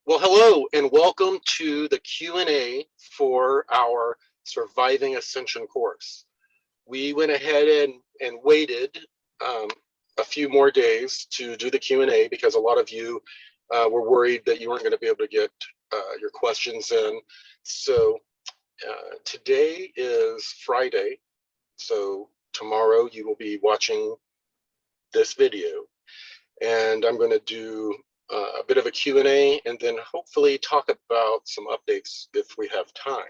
Well, hello and welcome to the Q&A for our Surviving Ascension course. We went ahead and waited a few more days to do the Q&A because a lot of you were worried that you weren't going to be able to get your questions in. So today is Friday, so tomorrow you will be watching this video, and I'm going to do a bit of a Q&A and then hopefully talk about some updates if we have time.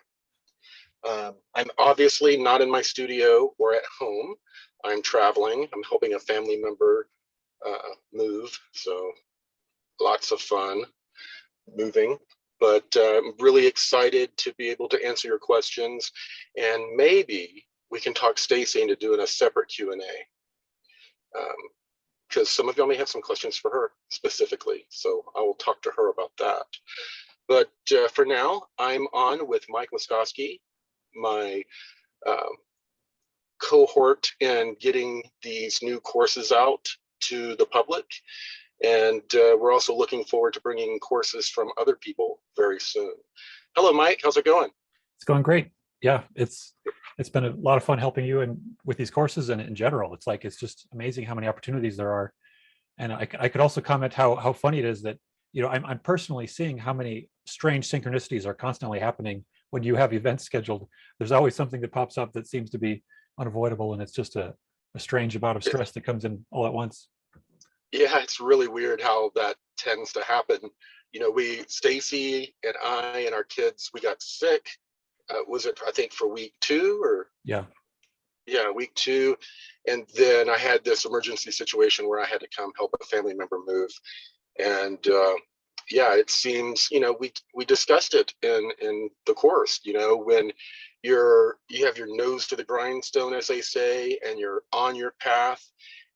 I'm obviously not in my studio or at home. I'm traveling. I'm helping a family member move, so lots of fun moving. But I'm really excited to be able to answer your questions, and maybe we can talk Stacy into doing a separate Q&A. Because some of y'all may have some questions for her specifically, so I will talk to her about that. But for now, I'm on with Mike Waskosky, my cohort in getting these new courses out to the public. And we're also looking forward to bringing courses from other people very soon. Hello, Mike. How's it going? It's going great. Yeah, it's been a lot of fun helping you and with these courses and in general. It's just amazing how many opportunities there are. And I could also comment how funny it is that, I'm personally seeing how many strange synchronicities are constantly happening when you have events scheduled. There's always something that pops up that seems to be unavoidable, and it's just a strange amount of stress that comes in all at once. Yeah, it's really weird how that tends to happen. Stacy and I and our kids, we got sick. Was it, I think, for week 2 or? Yeah, week 2. And then I had this emergency situation where I had to come help a family member move. And it seems, we discussed it in the course, when you have your nose to the grindstone, as they say, and you're on your path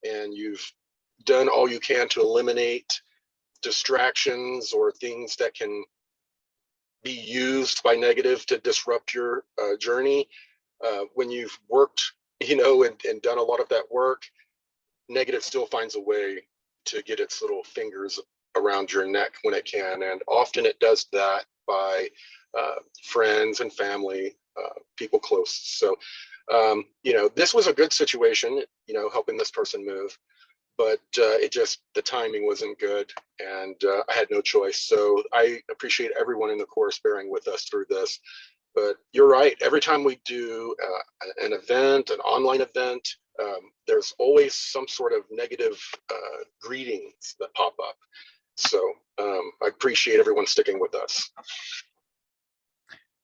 and you've done all you can to eliminate distractions or things that can be used by negative to disrupt your journey. When you've worked, and done a lot of that work, negative still finds a way to get its little fingers around your neck when it can. And often it does that by friends and family, people close. So, this was a good situation, helping this person move, but the timing wasn't good, and I had no choice. So I appreciate everyone in the course bearing with us through this. But you're right, every time we do an event, an online event, there's always some sort of negative greetings that pop up. So I appreciate everyone sticking with us.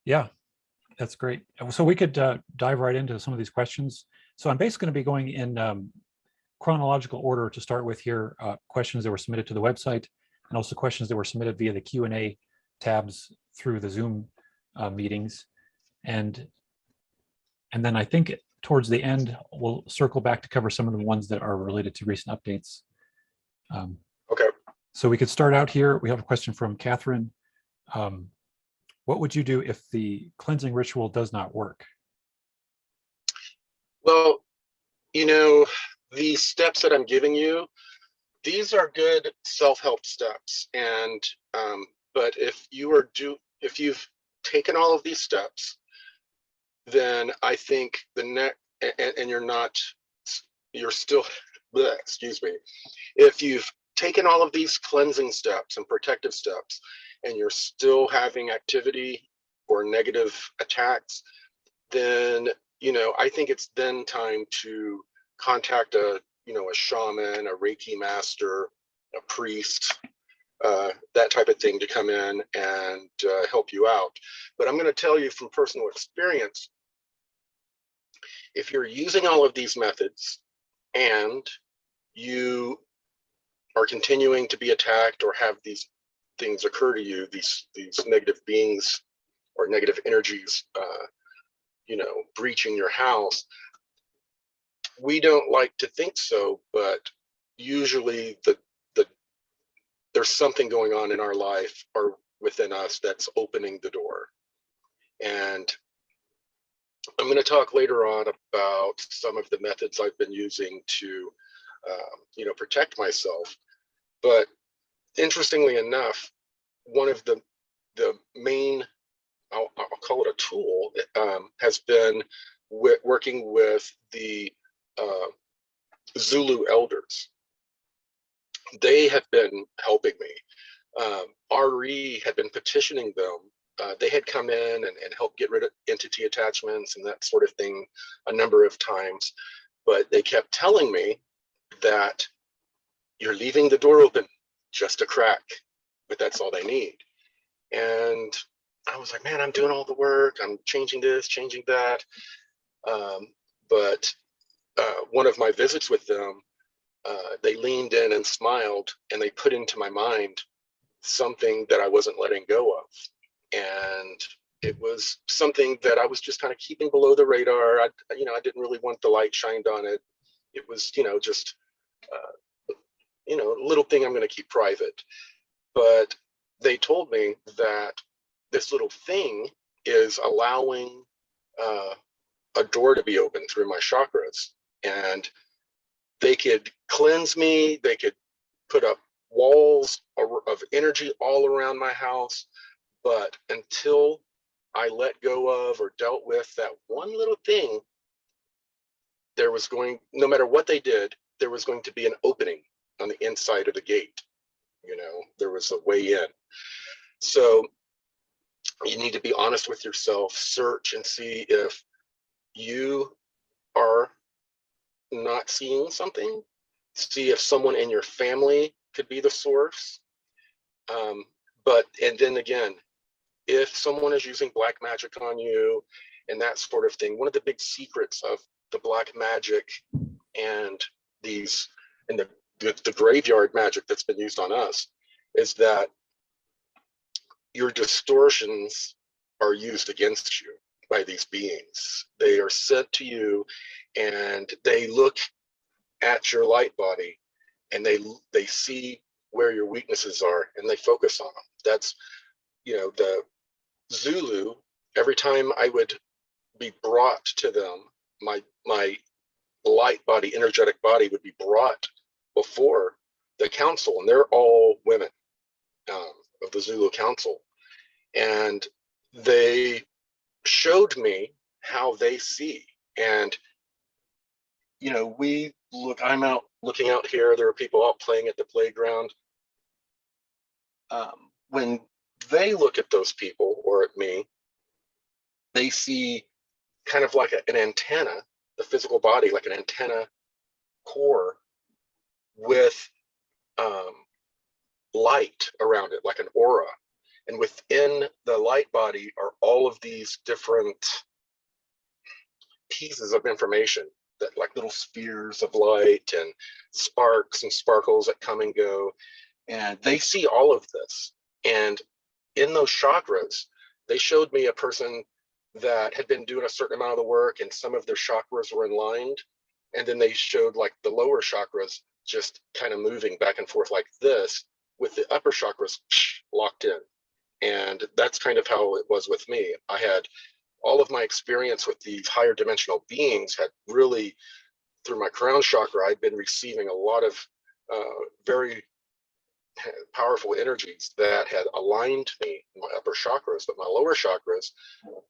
Yeah, that's great. So we could dive right into some of these questions. So I'm basically going to be going in chronological order to start with here, questions that were submitted to the website, and also questions that were submitted via the Q&A tabs through the Zoom meetings. And then I think towards the end, we'll circle back to cover some of the ones that are related to recent updates. Okay. So we could start out here. We have a question from Catherine. What would you do if the cleansing ritual does not work? Well, these steps that I'm giving you, these are good self-help steps. And but if you've taken all of these steps, then I think and you're still, excuse me, if you've taken all of these cleansing steps and protective steps and you're still having activity or negative attacks, then, I think it's then time to contact a shaman, a Reiki master, a priest, that type of thing to come in and help you out. But I'm going to tell you from personal experience, if you're using all of these methods and you are continuing to be attacked or have these things occur to you, these negative beings or negative energies, breaching your house, we don't like to think so, but usually there's something going on in our life or within us that's opening the door. And I'm going to talk later on about some of the methods I've been using to, protect myself. But interestingly enough, one of the main, I'll call it a tool, has been working with the Zulu elders. They have been helping me. RE had been petitioning them. They had come in and helped get rid of entity attachments and that sort of thing a number of times, but they kept telling me that you're leaving the door open just a crack, but that's all they need. And I was like, man, I'm doing all the work. I'm changing this, changing that. But one of my visits with them, they leaned in and smiled, and they put into my mind something that I wasn't letting go of. And it was something that I was just kind of keeping below the radar. I didn't really want the light shined on it. It was, just, a little thing I'm going to keep private. But they told me that this little thing is allowing a door to be open through my chakras, and they could cleanse me. They could put up walls of energy all around my house. But until I let go of or dealt with that one little thing, no matter what they did, there was going to be an opening on the inside of the gate. There was a way in. So you need to be honest with yourself, search and see if you are not seeing something, see if someone in your family could be the source. And then again, if someone is using black magic on you and that sort of thing, one of the big secrets of the black magic and the graveyard magic that's been used on us is that your distortions are used against you by these beings. They are sent to you, and they look at your light body, and they see where your weaknesses are, and they focus on them. That's, the Zulu, every time I would be brought to them, my light body, energetic body would be brought before the council, and they're all women of the Zulu council. And they showed me how they see. And, I'm out looking out here, there are people out playing at the playground. When they look at those people or at me, they see kind of like an antenna, the physical body, like an antenna core with light around it, like an aura. And within the light body are all of these different pieces of information that, like little spheres of light and sparks and sparkles that come and go. And they see all of this. And in those chakras, they showed me a person that had been doing a certain amount of the work, and some of their chakras were aligned. And then they showed like the lower chakras just kind of moving back and forth like this, with the upper chakras locked in. And that's kind of how it was with me. I had all of my experience with these higher dimensional beings had really, through my crown chakra, I'd been receiving a lot of very powerful energies that had aligned me in my upper chakras, but my lower chakras,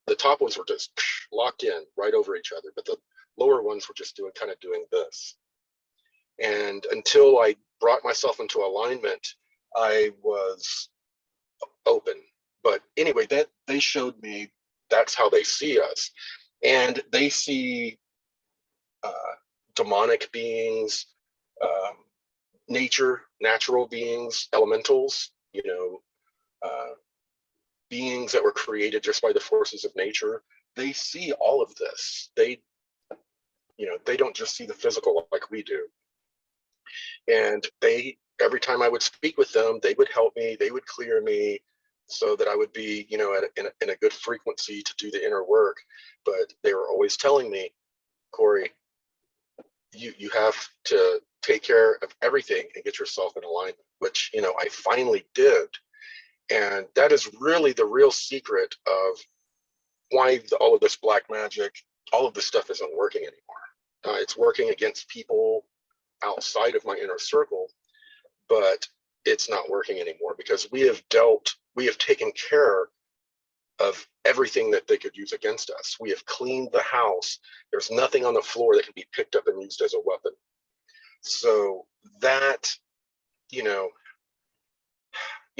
the top ones were just locked in right over each other, but the lower ones were just doing this. And until I brought myself into alignment, I was open. But anyway, that they showed me that's how they see us. And they see demonic beings, natural beings, elementals, beings that were created just by the forces of nature. They see all of this. They don't just see the physical like we do. And every time I would speak with them, they would help me, they would clear me so that I would be, in a good frequency to do the inner work. But they were always telling me, Corey, you have to take care of everything and get yourself in alignment, which, I finally did. And that is really the real secret of why all of this black magic, all of this stuff isn't working anymore. It's working against people outside of my inner circle, but it's not working anymore because we have dealt we have taken care of everything that they could use against us. We have cleaned the house. There's nothing on the floor that can be picked up and used as a weapon. So that,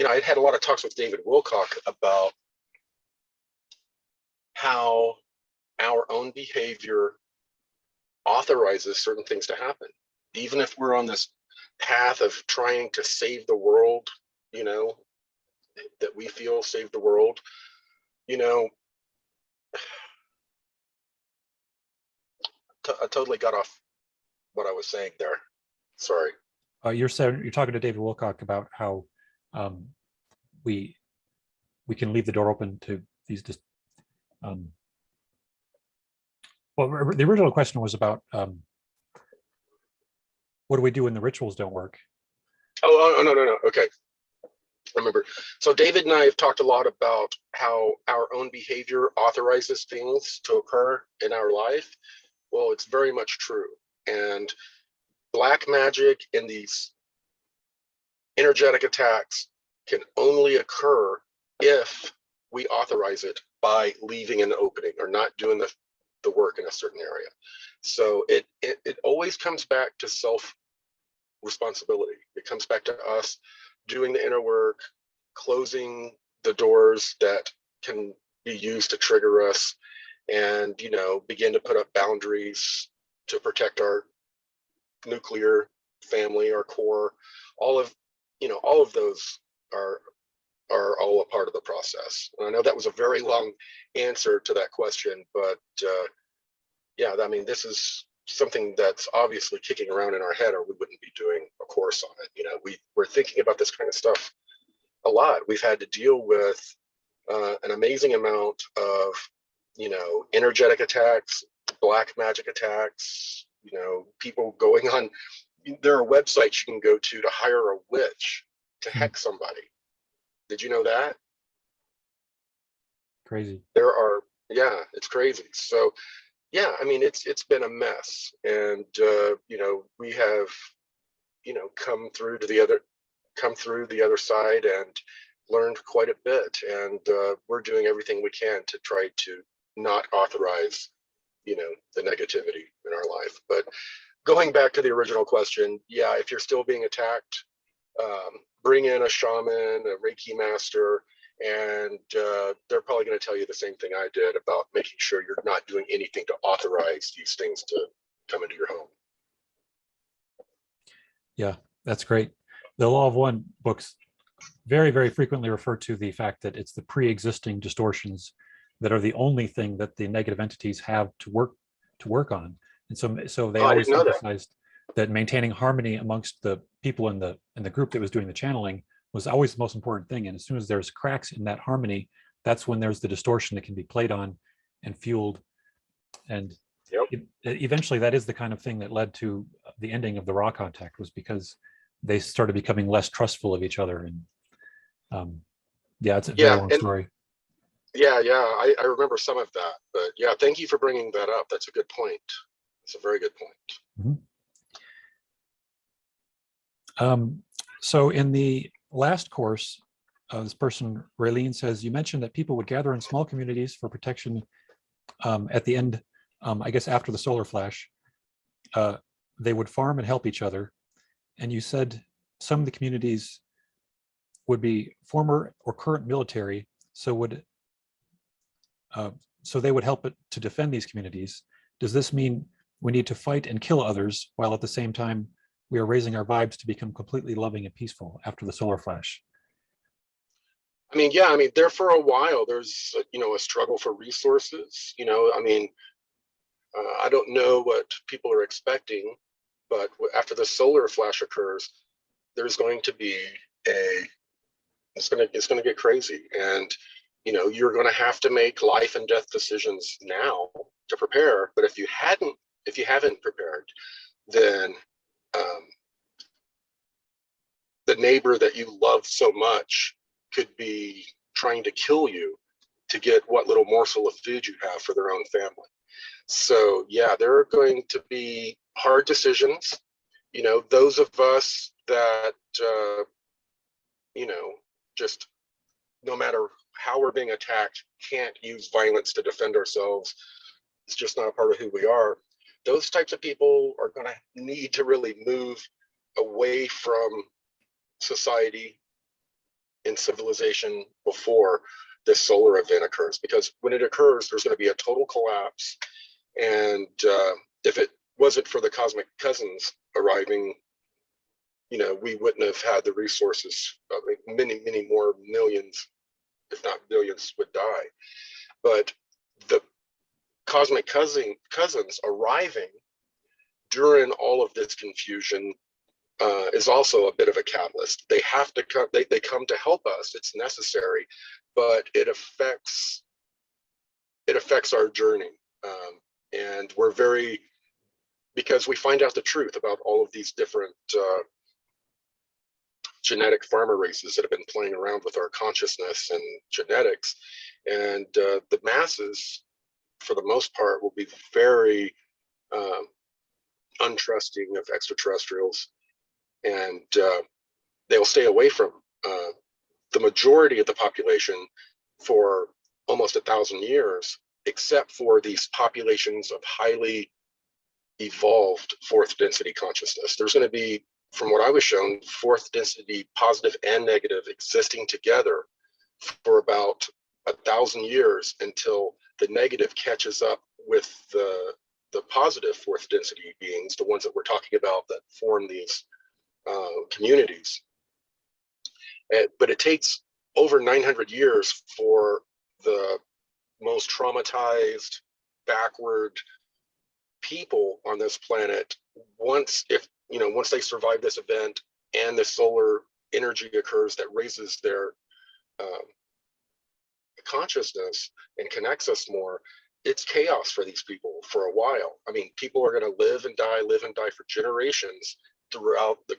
I'd had a lot of talks with David Wilcock about how our own behavior authorizes certain things to happen. Even if we're on this path of trying to save the world, that we feel save the world, I totally got off what I was saying there. Sorry. You're talking to David Wilcock about how we can leave the door open to these. Well, the original question was about what do we do when the rituals don't work? Oh, no. Okay. Remember. So David and I have talked a lot about how our own behavior authorizes things to occur in our life. Well, it's very much true. And black magic and these energetic attacks can only occur if we authorize it by leaving an opening or not doing the work in a certain area. So it always comes back to self-responsibility. It comes back to us doing the inner work, closing the doors that can be used to trigger us, and begin to put up boundaries to protect our nuclear family, our core. All of those are all a part of the process. And I know that was a very long answer to that question, but yeah, I mean, this is something that's obviously kicking around in our head, or we wouldn't be doing a course on it. We're thinking about this kind of stuff a lot. We've had to deal with an amazing amount of energetic attacks, black magic attacks, people going on. There are websites you can go to hire a witch to hex somebody. Did you know that? Crazy. Yeah, it's crazy. So yeah, I mean, it's been a mess, and we have come through the other side and learned quite a bit, and we're doing everything we can to try to not authorize the negativity in our life. But going back to the original question, yeah, if you're still being attacked, bring in a shaman, a Reiki master, and they're probably going to tell you the same thing I did about making sure you're not doing anything to authorize these things to come into your home. Yeah, that's great. The Law of One books very, very frequently refer to the fact that it's the pre-existing distortions that are the only thing that the negative entities have to work on. And so they always emphasized that maintaining harmony amongst the people in the group that was doing the channeling was always the most important thing. And as soon as there's cracks in that harmony, that's when there's the distortion that can be played on and fueled. And eventually that is the kind of thing that led to the ending of the raw contact, was because they started becoming less trustful of each other. And yeah, it's a very long story. Yeah, I remember some of that, but yeah, thank you for bringing that up. That's a good point. It's a very good point. Mm-hmm. So in the last course, this person, Raylene, says, you mentioned that people would gather in small communities for protection at the end, I guess after the solar flash. They would farm and help each other. And you said some of the communities would be former or current military, so they would help it to defend these communities. Does this mean we need to fight and kill others while at the same time we are raising our vibes to become completely loving and peaceful after the solar flash? I mean, yeah, there for a while, there's, a struggle for resources, I don't know what people are expecting, but after the solar flash occurs, there's going to be it's going to get crazy. And, you're going to have to make life and death decisions now to prepare. But if you haven't prepared, then the neighbor that you love so much could be trying to kill you to get what little morsel of food you have for their own family. So yeah, there are going to be hard decisions. Those of us that just no matter how we're being attacked, can't use violence to defend ourselves. It's just not a part of who we are. Those types of people are going to need to really move away from society and civilization before this solar event occurs, because when it occurs, there's going to be a total collapse. And if it wasn't for the cosmic cousins arriving, we wouldn't have had the resources. Many more millions, if not billions, would die. But the cosmic cousins arriving during all of this confusion is also a bit of a catalyst. They have to come. They come to help us. It's necessary, but it affects our journey, and we're because we find out the truth about all of these different genetic farmer races that have been playing around with our consciousness and genetics, and the masses, for the most part, will be very untrusting of extraterrestrials, and they'll stay away from the majority of the population for almost 1,000 years, except for these populations of highly evolved fourth density consciousness. There's going to be, from what I was shown, fourth density positive and negative existing together for about 1,000 years until the negative catches up with the positive fourth density beings, the ones that we're talking about that form these communities. But it takes over 900 years for the most traumatized, backward people on this planet, once they survive this event and the solar energy occurs that raises their consciousness and connects us more, it's chaos for these people for a while. I mean, people are going to live and die for generations throughout the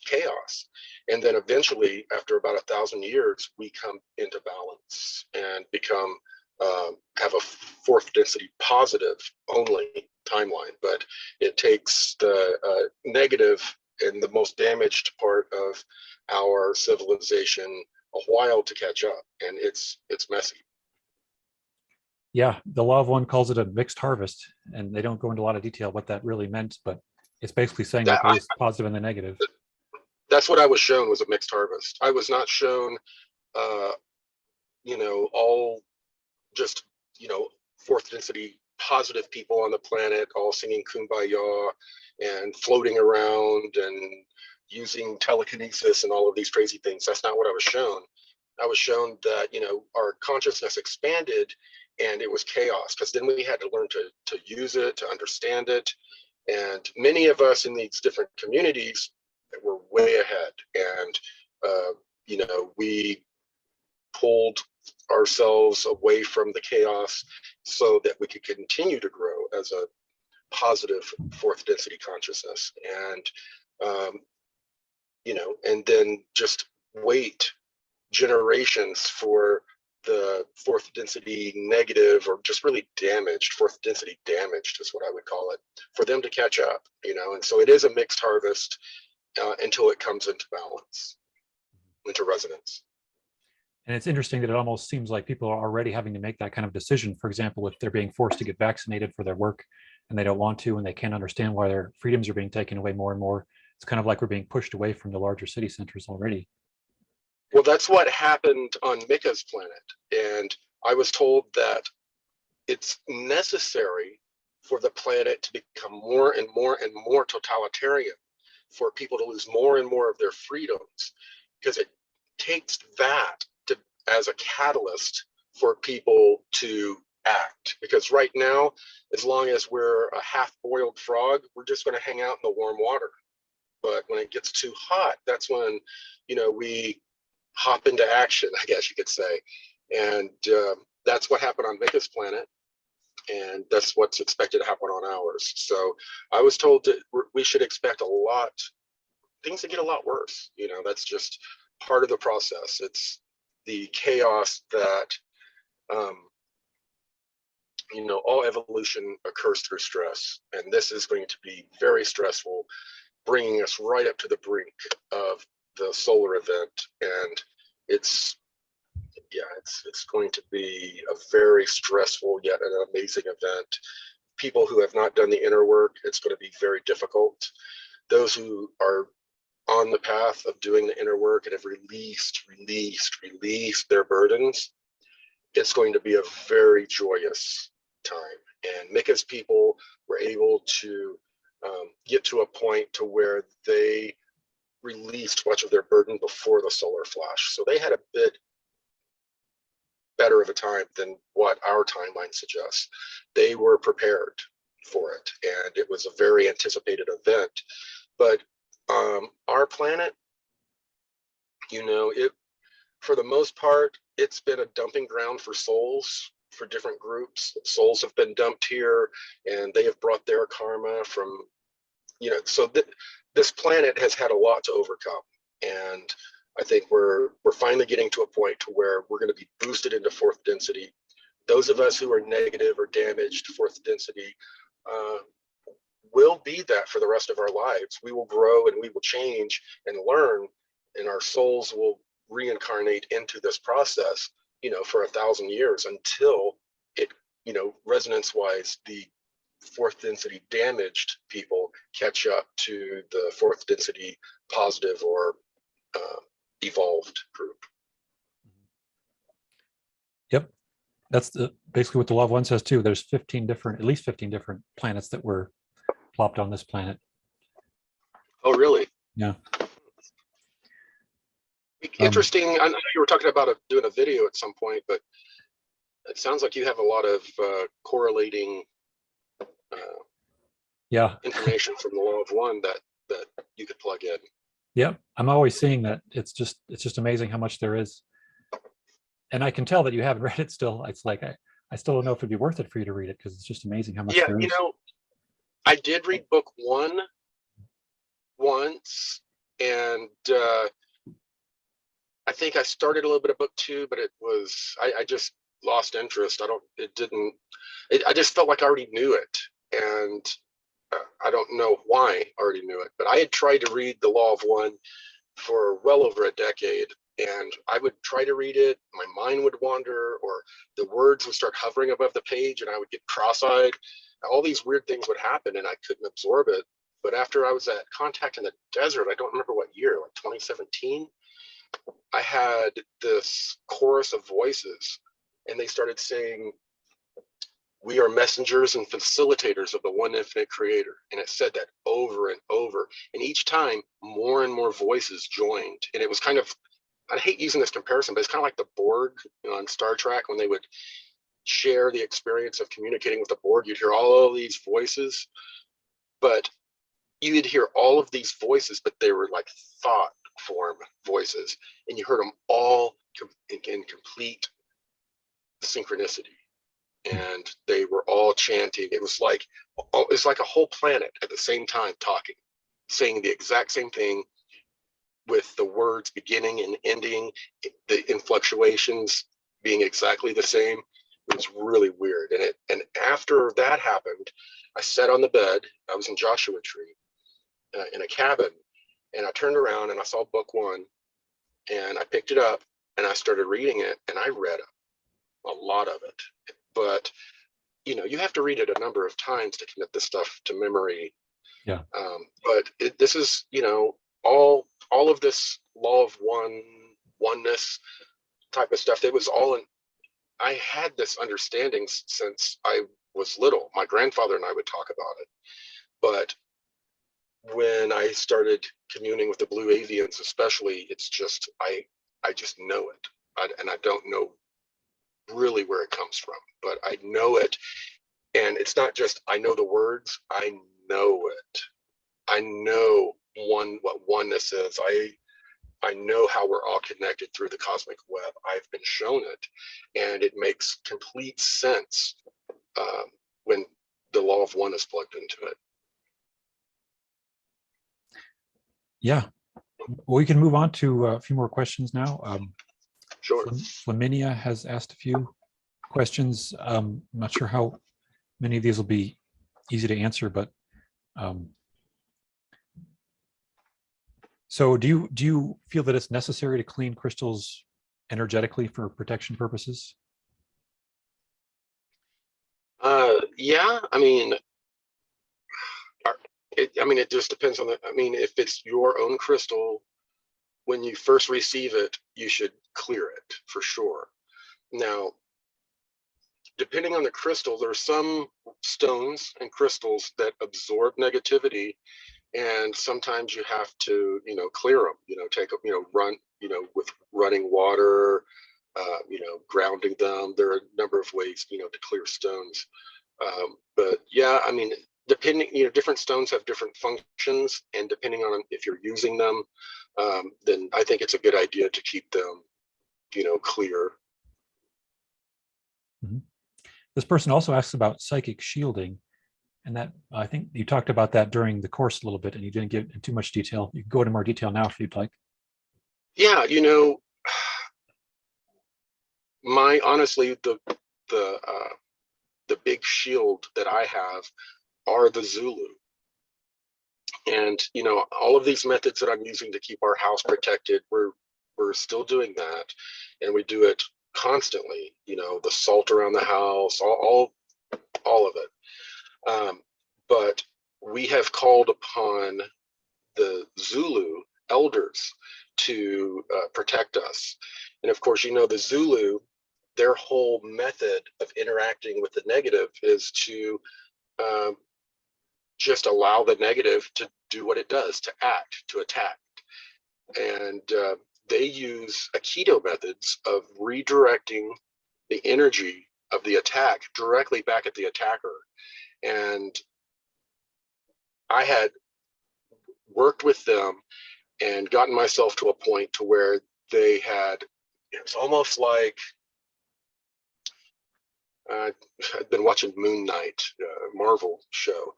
chaos. And then eventually, after about 1,000 years, we come into balance and become have a fourth density positive only timeline. But it takes the negative and the most damaged part of our civilization a while to catch up, and it's messy. Yeah, the Law of One calls it a mixed harvest, and they don't go into a lot of detail what that really meant, but it's basically saying that there's positive and the negative. That's what I was shown, was a mixed harvest. I was not shown, all just, fourth density positive people on the planet all singing Kumbaya and floating around and using telekinesis and all of these crazy things. That's not what I was shown. I was shown that, our consciousness expanded and it was chaos, because then we had to learn to use it, to understand it. And many of us in these different communities were way ahead. And, we pulled ourselves away from the chaos so that we could continue to grow as a positive fourth density consciousness. And, and then just wait generations for the fourth density negative, or just really damaged, fourth density damaged is what I would call it, for them to catch up, and so it is a mixed harvest until it comes into balance, into resonance. And it's interesting that it almost seems like people are already having to make that kind of decision. For example, if they're being forced to get vaccinated for their work and they don't want to, and they can't understand why their freedoms are being taken away more and more, it's kind of like we're being pushed away from the larger city centers already. Well, that's what happened on Mika's planet. And I was told that it's necessary for the planet to become more and more and more totalitarian, for people to lose more and more of their freedoms, because it takes that as a catalyst for people to act. Because right now, as long as we're a half-boiled frog, we're just going to hang out in the warm water. But when it gets too hot, that's when, we hop into action, I guess you could say. And that's what happened on Mika's planet. And that's what's expected to happen on ours. So I was told that we should expect things to get a lot worse. That's just part of the process. It's the chaos that, all evolution occurs through stress. And this is going to be very stressful, bringing us right up to the brink of the solar event. And It's, yeah, it's going to be a very stressful yet an amazing event. People who have not done the inner work, it's going to be very difficult. Those who are on the path of doing the inner work and have released their burdens, it's going to be a very joyous time. And Mika's people were able to get to a point to where they released much of their burden before the solar flash. So they had a bit better of a time than what our timeline suggests. They were prepared for it, and it was a very anticipated event. But our planet, you know, it, for the most part, it's been a dumping ground for souls, for different groups. Souls have been dumped here, and they have brought their karma from, you know, so this planet has had a lot to overcome. And I think we're finally getting to a point to where we're going to be boosted into fourth density. Those of us who are negative or damaged fourth density will be that for the rest of our lives. We will grow and we will change and learn, and our souls will reincarnate into this process, you know, for 1,000 years until it, you know, resonance wise, the fourth density damaged people catch up to the fourth density positive or evolved group. Yep. That's basically what the Law of One says too. There's 15 different, at least 15 different planets that were plopped on this planet. Oh, really? Yeah. Interesting. I know you were talking about doing a video at some point, but it sounds like you have a lot of correlating information from the Law of One that you could plug in. Yeah, I'm always seeing that. It's just amazing how much there is. And I can tell that you haven't read it still. It's like I still don't know if it'd be worth it for you to read it, because it's just amazing how much there is. You know, I did read book 1 once, and I think I started a little bit of book 2, but it was I just lost interest. I just felt like I already knew it, and I don't know why I already knew it. But I had tried to read the Law of One for well over a decade, and I would try to read it, my mind would wander, or the words would start hovering above the page and I would get cross-eyed. All these weird things would happen and I couldn't absorb it. But after I was at Contact in the Desert, I don't remember what year, like 2017, I had this chorus of voices, and they started saying, "We are messengers and facilitators of the one infinite creator." And it said that over and over. And each time, more and more voices joined. And it was kind of, I hate using this comparison, but it's kind of like the Borg, you know, on Star Trek, when they would share the experience of communicating with the Borg. You'd hear all of these voices, but you'd hear all of these voices, but they were like thought form voices. And you heard them all in complete synchronicity. And they were all chanting. It was like a whole planet at the same time talking, saying the exact same thing, with the words beginning and ending, the influctuations being exactly the same. It was really weird. And after that happened, I sat on the bed. I was in Joshua Tree in a cabin, and I turned around and I saw book 1, and I picked it up and I started reading it, and I read a lot of it. But you know, you have to read it a number of times to commit this stuff to memory. Yeah. But this is, you know, all of this Law of oneness type of stuff. It was all in. I had this understanding since I was little. My grandfather and I would talk about it. But when I started communing with the Blue Avians, especially, it's just I just know it, and I don't know really where it comes from, but I know it. And it's not just I know the words, I know it. I know what oneness is. I know how we're all connected through the cosmic web. I've been shown it, and it makes complete sense when the Law of One is plugged into it. Yeah, well, we can move on to a few more questions now. Sure. Flaminia has asked a few questions. I'm not sure how many of these will be easy to answer, but so do you feel that it's necessary to clean crystals energetically for protection purposes? Yeah, I mean, it just depends on if it's your own crystal, when you first receive it, you should clear it for sure. Now, depending on the crystal, there are some stones and crystals that absorb negativity, and sometimes you have to, clear them, take them, run, with running water, grounding them. There are a number of ways, to clear stones. But yeah, depending, different stones have different functions, and depending on if you're using them, then I think it's a good idea to keep them, clear. Mm-hmm. This person also asks about psychic shielding, and that I think you talked about that during the course a little bit, and you didn't give in too much detail. You can go into more detail now if you'd like. Yeah, honestly, the big shield that I have are the Zulu. And all of these methods that I'm using to keep our house protected, we're still doing that, and we do it constantly. The salt around the house, all of it. But we have called upon the Zulu elders to protect us, and of course, the Zulu, their whole method of interacting with the negative is to just allow the negative to do what it does, to act, to attack. And they use Aikido methods of redirecting the energy of the attack directly back at the attacker. And I had worked with them and gotten myself to a point to where they had, it's almost like, I've been watching Moon Knight, Marvel show,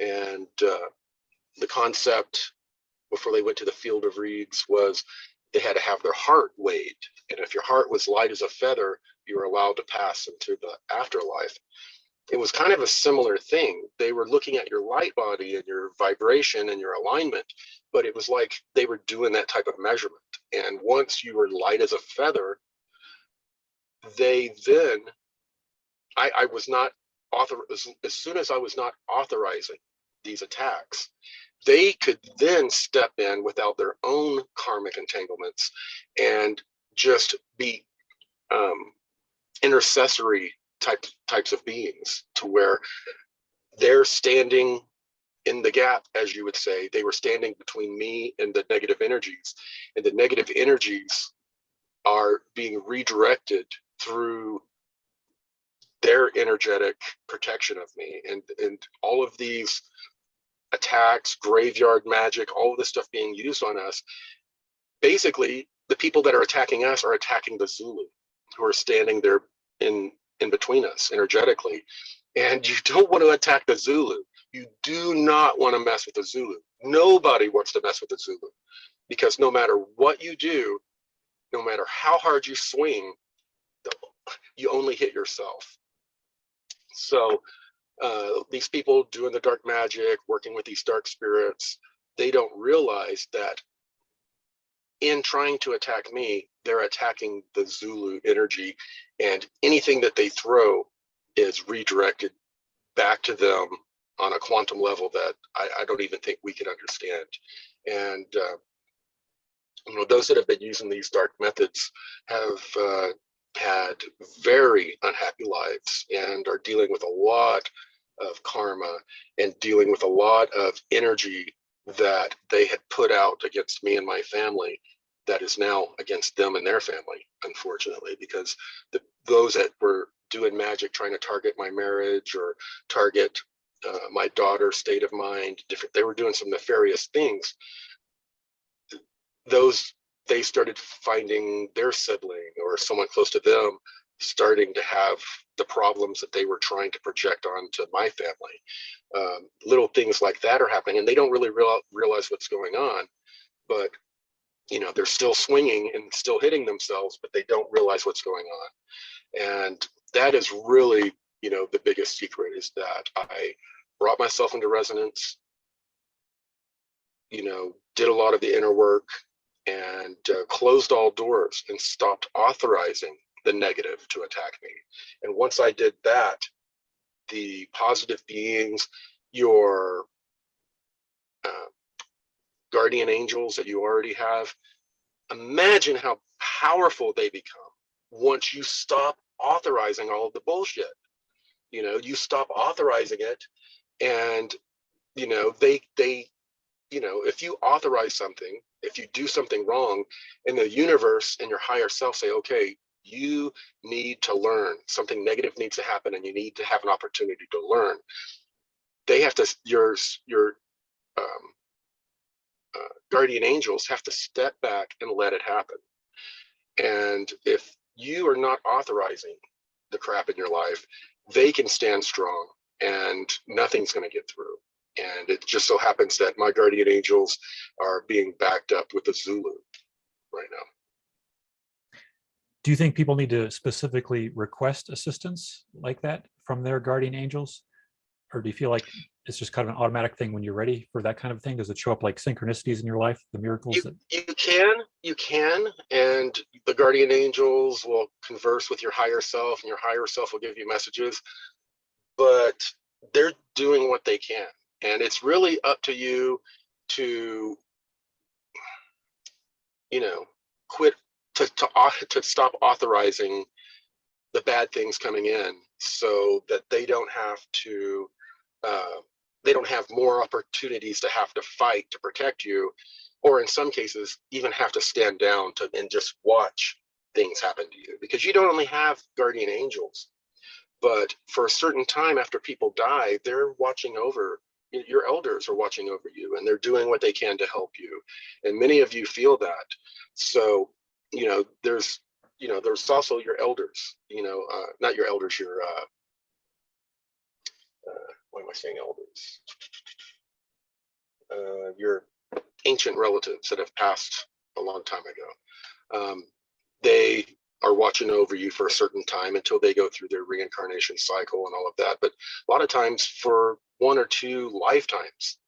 and the concept before they went to the field of reeds was they had to have their heart weighed, and if your heart was light as a feather, you were allowed to pass into the afterlife. It was kind of a similar thing. They were looking at your light body and your vibration and your alignment, but it was like they were doing that type of measurement. And once you were light as a feather, they then, I was not as soon as I was not authorizing these attacks, they could then step in without their own karmic entanglements and just be intercessory types of beings, to where they're standing in the gap, as you would say. They were standing between me and the negative energies, and the negative energies are being redirected through their energetic protection of me. And all of these attacks, graveyard magic, all of this stuff being used on us, basically the people that are attacking us are attacking the Zulu, who are standing there in between us energetically. And you don't want to attack the Zulu. You do not want to mess with the Zulu. Nobody wants to mess with the Zulu, because no matter what you do, no matter how hard you swing, you only hit yourself. So these people doing the dark magic, working with these dark spirits, they don't realize that in trying to attack me, they're attacking the Zulu energy, and anything that they throw is redirected back to them on a quantum level that I don't even think we can understand. And those that have been using these dark methods have had very unhappy lives and are dealing with a lot of karma and dealing with a lot of energy that they had put out against me and my family, that is now against them and their family, unfortunately, because those that were doing magic trying to target my marriage or target my daughter's state of mind, they were doing some nefarious things. They started finding their sibling or someone close to them starting to have the problems that they were trying to project onto my family. Little things like that are happening, and they don't really realize what's going on, but they're still swinging and still hitting themselves, but they don't realize what's going on. And that is really, the biggest secret, is that I brought myself into resonance, did a lot of the inner work, and closed all doors and stopped authorizing the negative to attack me. And once I did that, the positive beings, your guardian angels that you already have, imagine how powerful they become once you stop authorizing all of the bullshit. You know, you stop authorizing it, and you know, they you know, if you authorize something, if you do something wrong, and the universe and your higher self say, okay, you need to learn, something negative needs to happen, and you need to have an opportunity to learn, they have to, your um, guardian angels have to step back and let it happen. And if you are not authorizing the crap in your life, they can stand strong and nothing's going to get through. And it just so happens that my guardian angels are being backed up with the Zulu right now. Do you think people need to specifically request assistance like that from their guardian angels? Or do you feel like it's just kind of an automatic thing when you're ready for that kind of thing? Does it show up like synchronicities in your life, the miracles? You can, and the guardian angels will converse with your higher self, and your higher self will give you messages, but they're doing what they can. And it's really up to you to, you know, quit, to stop authorizing the bad things coming in, so that they don't have to, they don't have more opportunities to have to fight to protect you, or in some cases even have to stand down to and just watch things happen to you, because you don't only have guardian angels, but for a certain time after people die, they're watching over, your elders are watching over you, and they're doing what they can to help you, and many of you feel that. So you know, there's also your elders, you know, not your elders, your why am I saying elders? Your ancient relatives that have passed a long time ago. They are watching over you for a certain time until they go through their reincarnation cycle and all of that. But a lot of times for 1 or 2 lifetimes,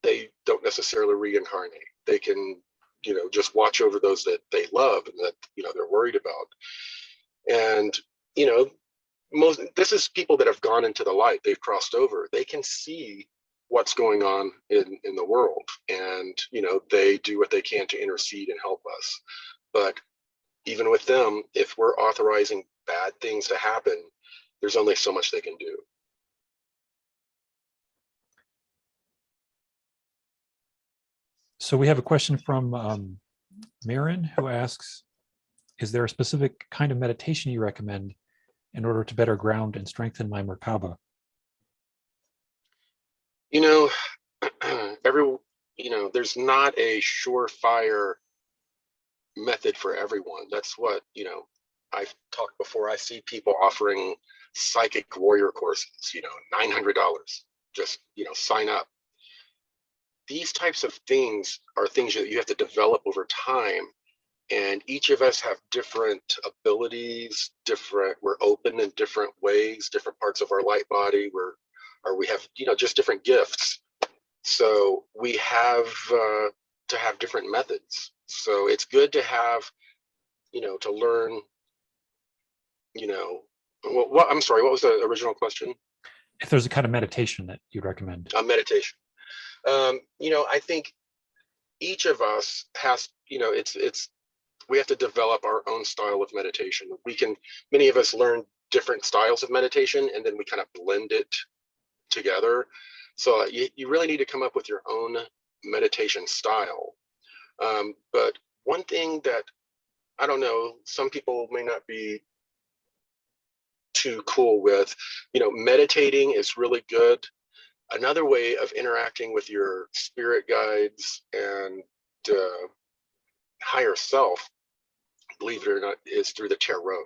they don't necessarily reincarnate. They can, you know, just watch over those that they love and that, you know, they're worried about. And, you know, this is people that have gone into the light, they've crossed over, they can see what's going on in the world, and you know, they do what they can to intercede and help us. But even with them, if we're authorizing bad things to happen, there's only so much they can do. So we have a question from Mirren, who asks, is there a specific kind of meditation you recommend in order to better ground and strengthen my Merkaba? You know, you know, there's not a surefire method for everyone. That's what, you know, I've talked before. I see people offering psychic warrior courses, you know, $900, just, you know, sign up. These types of things are things that you have to develop over time. And each of us have different abilities, we're open in different ways, different parts of our light body, we have, you know, just different gifts. So we have to have different methods. So it's good to have, you know, to learn, you know, I'm sorry, what was the original question? If there's a kind of meditation that you'd recommend. Meditation. You know, I think each of us has, you know, we have to develop our own style of meditation. Many of us learn different styles of meditation, and then we kind of blend it together. So you really need to come up with your own meditation style. But one thing that, I don't know, some people may not be too cool with, you know, meditating is really good. Another way of interacting with your spirit guides and higher self, believe it or not, is through the tarot.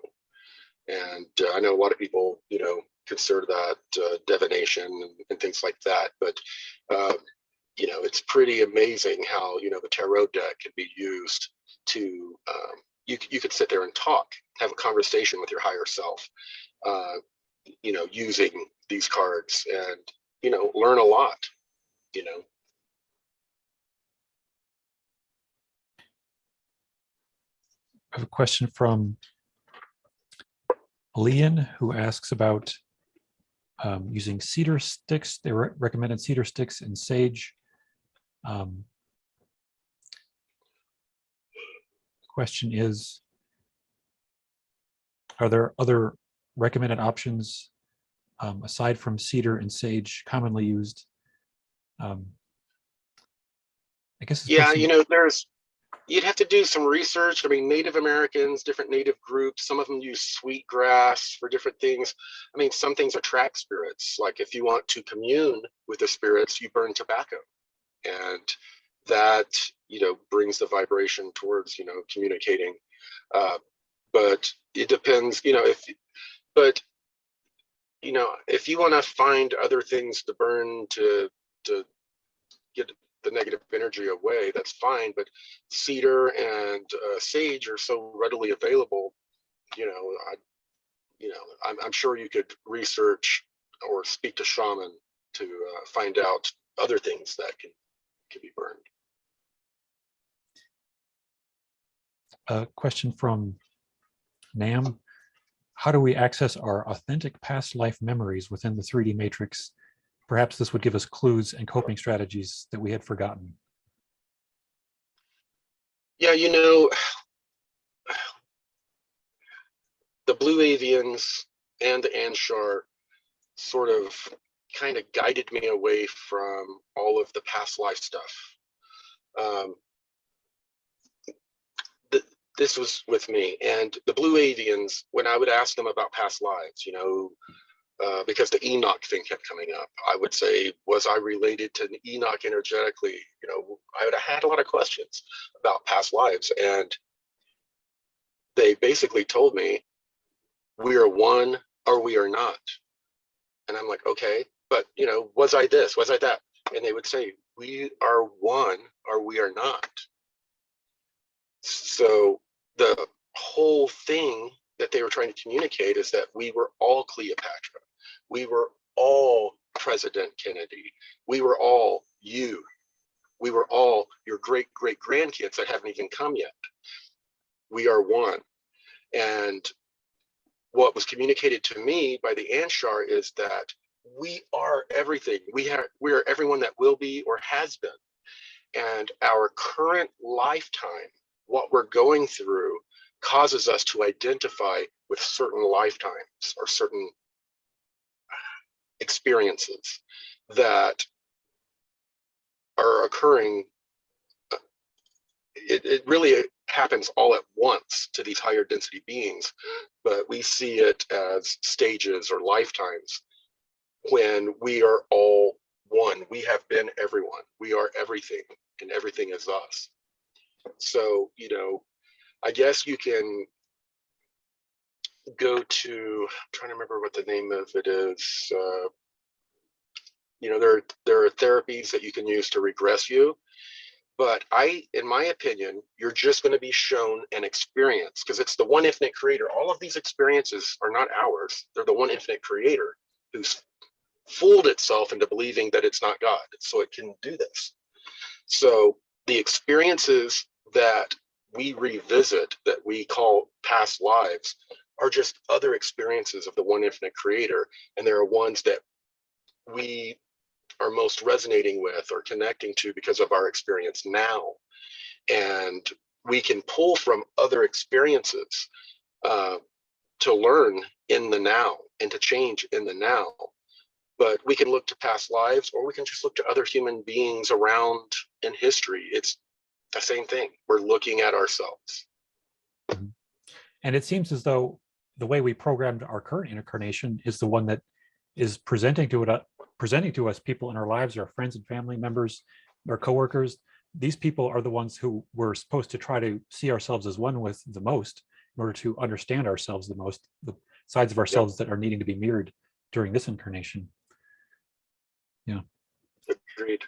And I know a lot of people, you know, consider that divination and things like that. But, you know, it's pretty amazing how, you know, the tarot deck can be used to, you could sit there and talk, have a conversation with your higher self, you know, using these cards, and, you know, learn a lot, you know. I have a question from Leon, who asks about using cedar sticks. They recommended cedar sticks and sage. The question is, are there other recommended options aside from cedar and sage commonly used? I guess this Yeah, person, you'd have to do some research. I mean, Native Americans, different Native groups, some of them use sweet grass for different things. I mean, some things attract spirits. Like if you want to commune with the spirits, you burn tobacco. And that, brings the vibration towards, communicating. But it depends, if you want to find other things to burn to get the negative energy away, that's fine. But cedar and sage are so readily available. I'm sure you could research or speak to shaman to find out other things that can be burned. a question from Nam. How do we access our authentic past life memories within the 3D matrix? Perhaps this would give us clues and coping strategies that we had forgotten. Yeah, the Blue Avians and the Anshar sort of kind of guided me away from all of the past life stuff. This was with me, and the Blue Avians, when I would ask them about past lives, because the Enoch thing kept coming up, I would say, was I related to Enoch energetically? I would have had a lot of questions about past lives, and they basically told me, we are one or we are not. And I'm like, okay, but was I this? Was I that? And they would say, we are one or we are not. So the whole thing that they were trying to communicate is that we were all Cleopatra. We were all President Kennedy. We were all you. We were all your great grandkids that haven't even come yet. We are one. And what was communicated to me by the Anshar is that we are everything. We are everyone that will be or has been. And our current lifetime, what we're going through, causes us to identify with certain lifetimes or certain experiences that are occurring. It really happens all at once to these higher density beings, but we see it as stages or lifetimes when we are all one. We have been everyone. We are everything, and everything is us. So, I guess you can go to, I'm trying to remember what the name of it is. There are therapies that you can use to regress you. But in my opinion, you're just going to be shown an experience because it's the one infinite creator. All of these experiences are not ours. They're the one infinite creator who's fooled itself into believing that it's not God, so it can do this. So the experiences that we revisit, that we call past lives, are just other experiences of the one infinite creator. And there are ones that we are most resonating with or connecting to because of our experience now. And we can pull from other experiences to learn in the now and to change in the now. But we can look to past lives, or we can just look to other human beings around in history. It's the same thing. We're looking at ourselves. And it seems as though the way we programmed our current incarnation is the one that is presenting to us people in our lives, our friends and family members, our coworkers. These people are the ones who we're supposed to try to see ourselves as one with the most in order to understand ourselves the most, the sides of ourselves that are needing to be mirrored during this incarnation. Yeah. Agreed.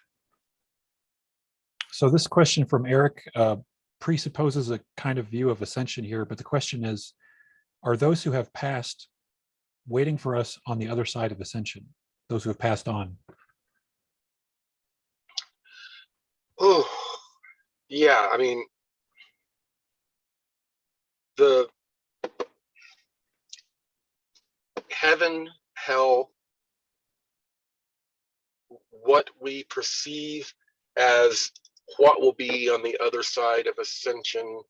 So this question from Eric presupposes a kind of view of ascension here, but the question is, are those who have passed waiting for us on the other side of ascension, those who have passed on? Oh, yeah. I mean, the heaven, hell, what we perceive as what will be on the other side of ascension,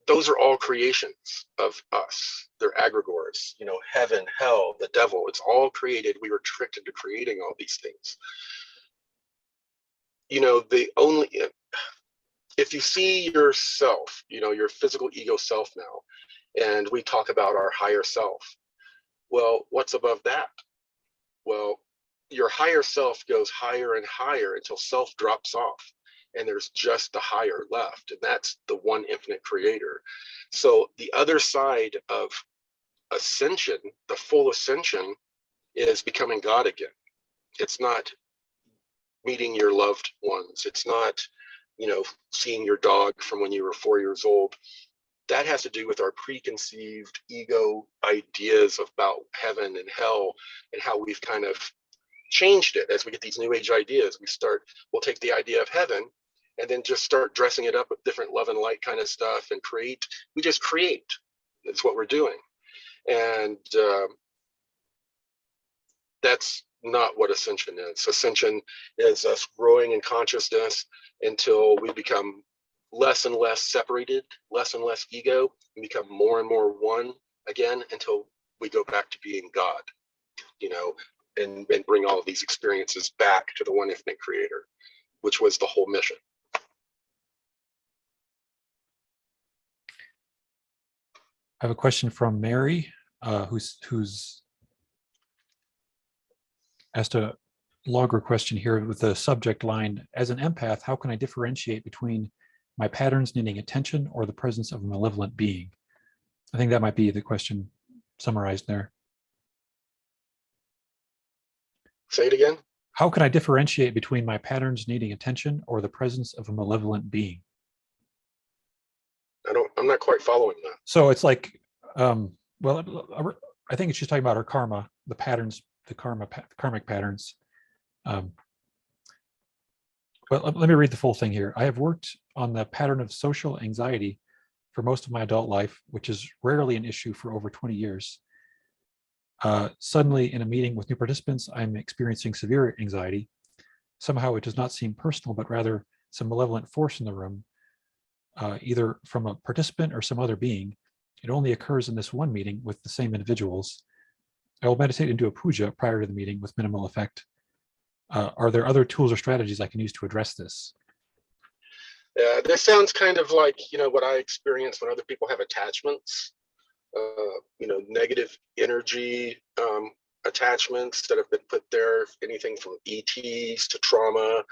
those are all creations of us. They're egregores, you know, heaven, hell, the devil, it's all created. We were tricked into creating all these things. You know, if you see yourself, you know, your physical ego self now, and we talk about our higher self, well, what's above that? Well, your higher self goes higher and higher until self drops off, and there's just the higher left, and that's the one infinite creator. So the other side of ascension, the full ascension, is becoming God again. It's not meeting your loved ones. It's not, you know, seeing your dog from when you were 4 years old. That has to do with our preconceived ego ideas about heaven and hell, and how we've kind of changed it as we get these new age ideas. We'll take the idea of heaven and then just start dressing it up with different love and light kind of stuff and we just create. That's what we're doing. And that's not what ascension is. Ascension is us growing in consciousness until we become less and less separated, less and less ego, and become more and more one again until we go back to being God, you know, and bring all of these experiences back to the one infinite creator, which was the whole mission. I have a question from Mary, who's asked a longer question here with the subject line: as an empath, how can I differentiate between my patterns needing attention or the presence of a malevolent being? I think that might be the question summarized there. Say it again. How can I differentiate between my patterns needing attention or the presence of a malevolent being? I'm not quite following that. So it's like, well, I think she's talking about her karma, the patterns, the karmic patterns. But let me read the full thing here. I have worked on the pattern of social anxiety for most of my adult life, which is rarely an issue for over 20 years. Suddenly, in a meeting with new participants, I'm experiencing severe anxiety. Somehow it does not seem personal, but rather some malevolent force in the room, either from a participant or some other being. It only occurs in this one meeting with the same individuals. I will meditate and do a puja prior to the meeting with minimal effect. Are there other tools or strategies I can use to address this? This sounds kind of like, you know, what I experience when other people have attachments, you know, negative energy attachments that have been put there, anything from ETs to trauma,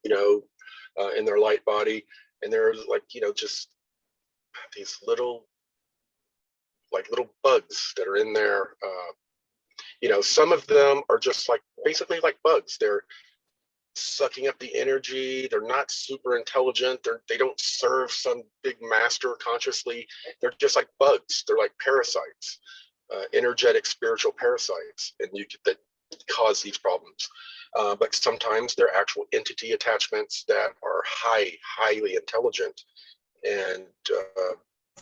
you know, in their light body. And they're like, you know, just these little bugs that are in there. You know, some of them are just like basically like bugs. They're sucking up the energy. They're not super intelligent. They don't serve some big master consciously. They're just like bugs. They're like parasites, energetic spiritual parasites, and that cause these problems. But sometimes they're actual entity attachments that are highly intelligent and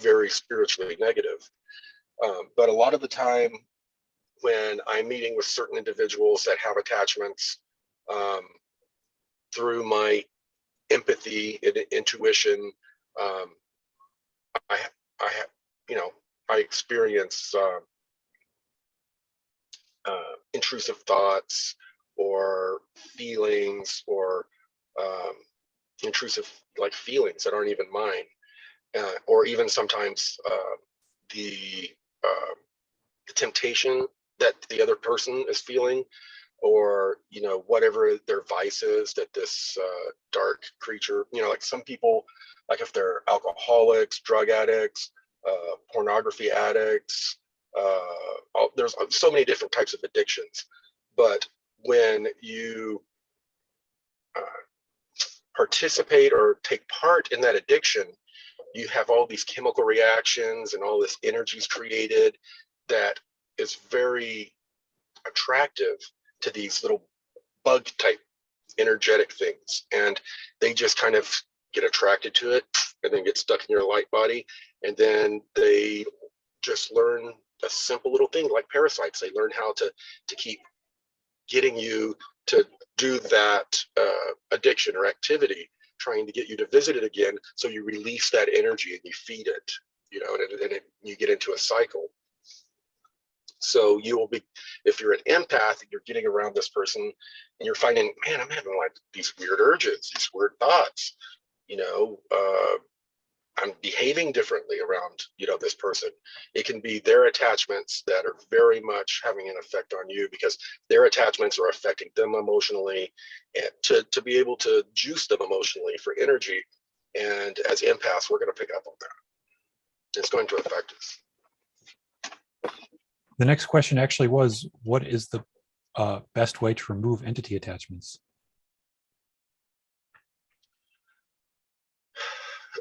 very spiritually negative. But a lot of the time when I'm meeting with certain individuals that have attachments, through my empathy and intuition, I you know, I experience intrusive thoughts or feelings or intrusive like feelings that aren't even mine, or even sometimes the temptation that the other person is feeling, or, you know, whatever their vice is that this dark creature, you know, like some people, like if they're alcoholics, drug addicts, pornography addicts, there's so many different types of addictions. But when you participate or take part in that addiction, you have all these chemical reactions and all this energy is created that is very attractive to these little bug type energetic things, and they just kind of get attracted to it and then get stuck in your light body. And then they just learn a simple little thing like parasites. They learn how to keep getting you to do that addiction or activity, trying to get you to visit it again. So you release that energy and you feed it, you know, and you get into a cycle. So you will be, if you're an empath and you're getting around this person and you're finding, man, I'm having like these weird urges, these weird thoughts, you know, I'm behaving differently around, you know, this person. It can be their attachments that are very much having an effect on you because their attachments are affecting them emotionally, and to be able to juice them emotionally for energy. And as empaths, we're going to pick up on that. It's going to affect us. The next question actually was, what is the best way to remove entity attachments?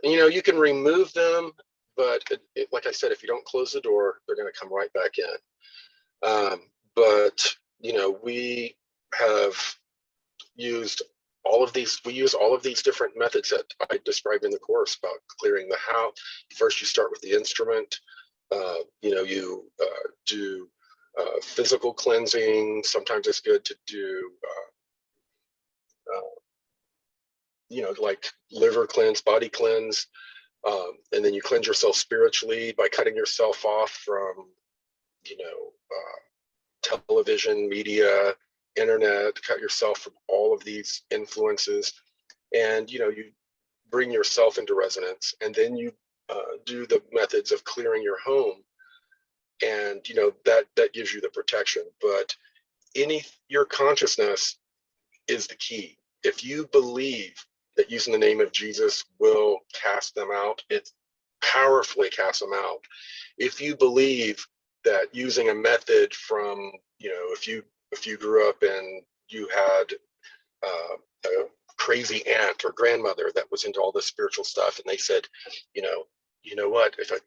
You know, you can remove them, but like I said, if you don't close the door, they're going to come right back in. But, you know, we have used we use all of these different methods that I described in the course about clearing the house. First, you start with the instrument. You know, you do physical cleansing. Sometimes it's good to do, you know, like liver cleanse, body cleanse. And then you cleanse yourself spiritually by cutting yourself off from, you know, television, media, internet, cut yourself from all of these influences. And, you know, you bring yourself into resonance, and then you do the methods of clearing your home. And, you know, that gives you the protection. But your consciousness is the key. If you believe that using the name of Jesus will cast them out, it powerfully casts them out. If you believe that using a method from, you know, if you grew up and you had a crazy aunt or grandmother that was into all this spiritual stuff, and they said, you know what, if a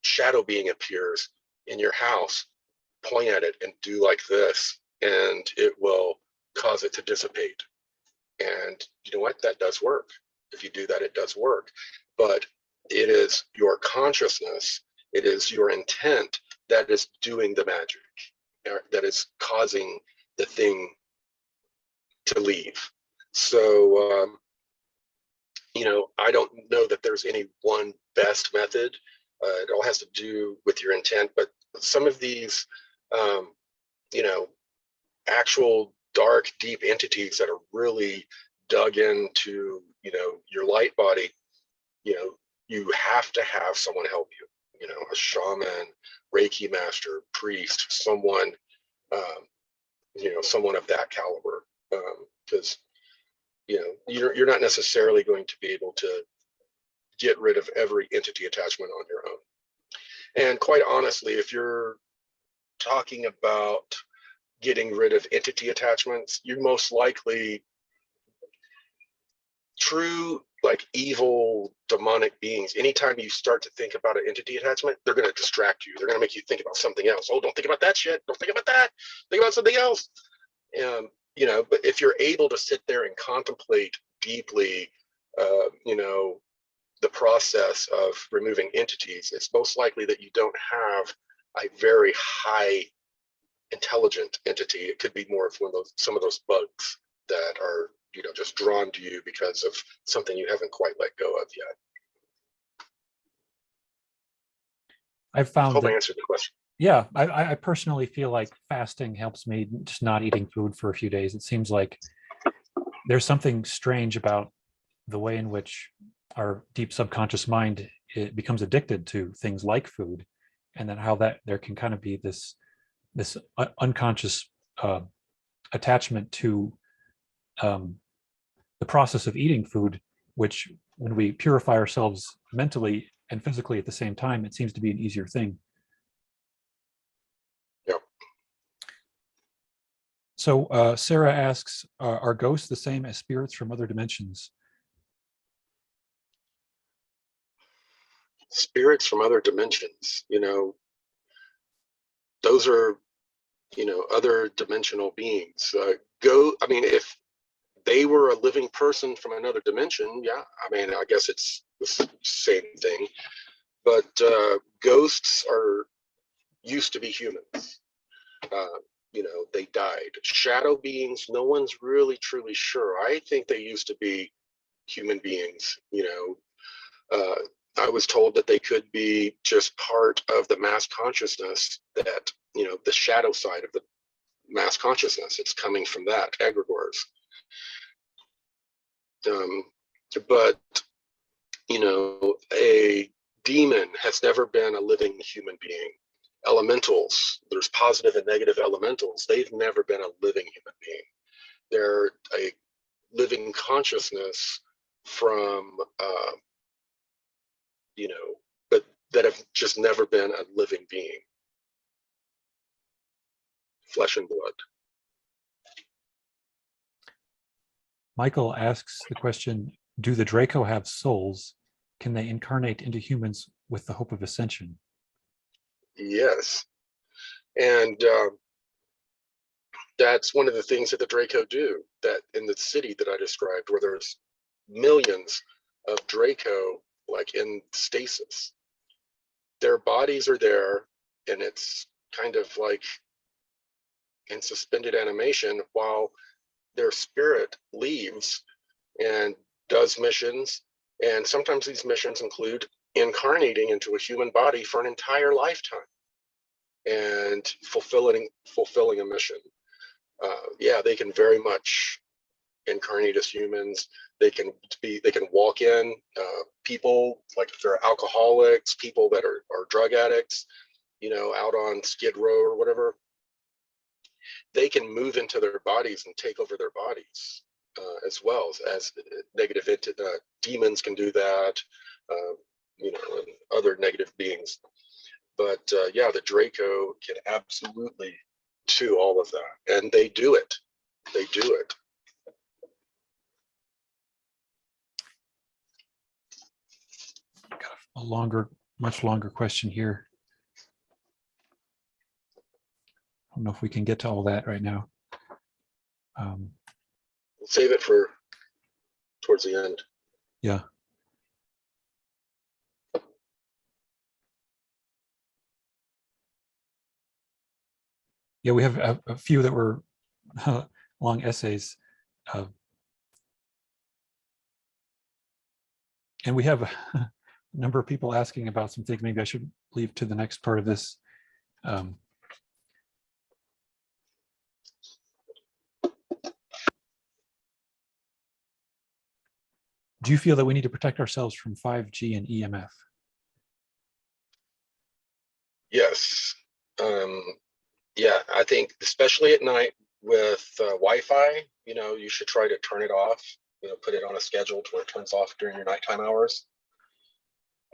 shadow being appears in your house, point at it and do like this, and it will cause it to dissipate. And you know what? That does work. If you do that, it does work. But it is your consciousness, it is your intent that is doing the magic, that is causing the thing to leave. So, you know, I don't know that there's any one best method. It all has to do with your intent. But some of these, you know, actual dark, deep entities that are really dug into, you know, your light body, you know, you have to have someone help you, you know, a shaman, Reiki master, priest, someone, you know, someone of that caliber, because, you know, you're not necessarily going to be able to get rid of every entity attachment on your own. And quite honestly, if you're talking about getting rid of entity attachments, you most likely, true, like evil demonic beings, anytime you start to think about an entity attachment, they're going to distract you. They're going to make you think about something else. Oh, don't think about that shit. Don't think about that. Think about something else. You know, but if you're able to sit there and contemplate deeply, you know, the process of removing entities, it's most likely that you don't have a very high intelligent entity. It could be more of some of those bugs that are, you know, just drawn to you because of something you haven't quite let go of yet. I've found Hope that, I answered the question. yeah, I personally feel like fasting helps me, just not eating food for a few days. It seems like there's something strange about the way in which our deep subconscious mind, it becomes addicted to things like food, and then how that there can kind of be this unconscious attachment to the process of eating food, which when we purify ourselves mentally and physically at the same time, it seems to be an easier thing. Yep. So Sarah asks, are ghosts the same as spirits from other dimensions? Spirits from other dimensions, you know, those are, you know, other dimensional beings. I mean, if they were a living person from another dimension. Yeah, I mean, I guess it's the same thing. But ghosts are used to be humans. You know, they died. Shadow beings, no one's really truly sure. I think they used to be human beings. You know, I was told that they could be just part of the mass consciousness, that, you know, the shadow side of the mass consciousness. It's coming from that, egregores. But, you know, a demon has never been a living human being. Elementals, there's positive and negative elementals. They've never been a living human being. They're a living consciousness from, you know, but that have just never been a living being. Flesh and blood. Michael asks the question, do the Draco have souls? Can they incarnate into humans with the hope of ascension? Yes. And that's one of the things that the Draco do, that in the city that I described, where there's millions of Draco, like in stasis, their bodies are there, and it's kind of like in suspended animation while their spirit leaves and does missions. And sometimes these missions include incarnating into a human body for an entire lifetime and fulfilling a mission. Yeah, they can very much incarnate as humans. They can walk in people, like if they're alcoholics, people that are drug addicts, you know, out on Skid Row or whatever. They can move into their bodies and take over their bodies, as well as negative demons can do that, you know, and other negative beings. But yeah, the Draco can absolutely do all of that, and they do it. They do it. Got a longer, much longer question here. I don't know if we can get to all that right now. Save it for towards the end. Yeah. Yeah, we have a few that were long essays. And we have a number of people asking about some things maybe I should leave to the next part of this. Do you feel that we need to protect ourselves from 5G and EMF? Yes. Yeah, I think especially at night with Wi-Fi, you know, you should try to turn it off. You know, put it on a schedule to where it turns off during your nighttime hours.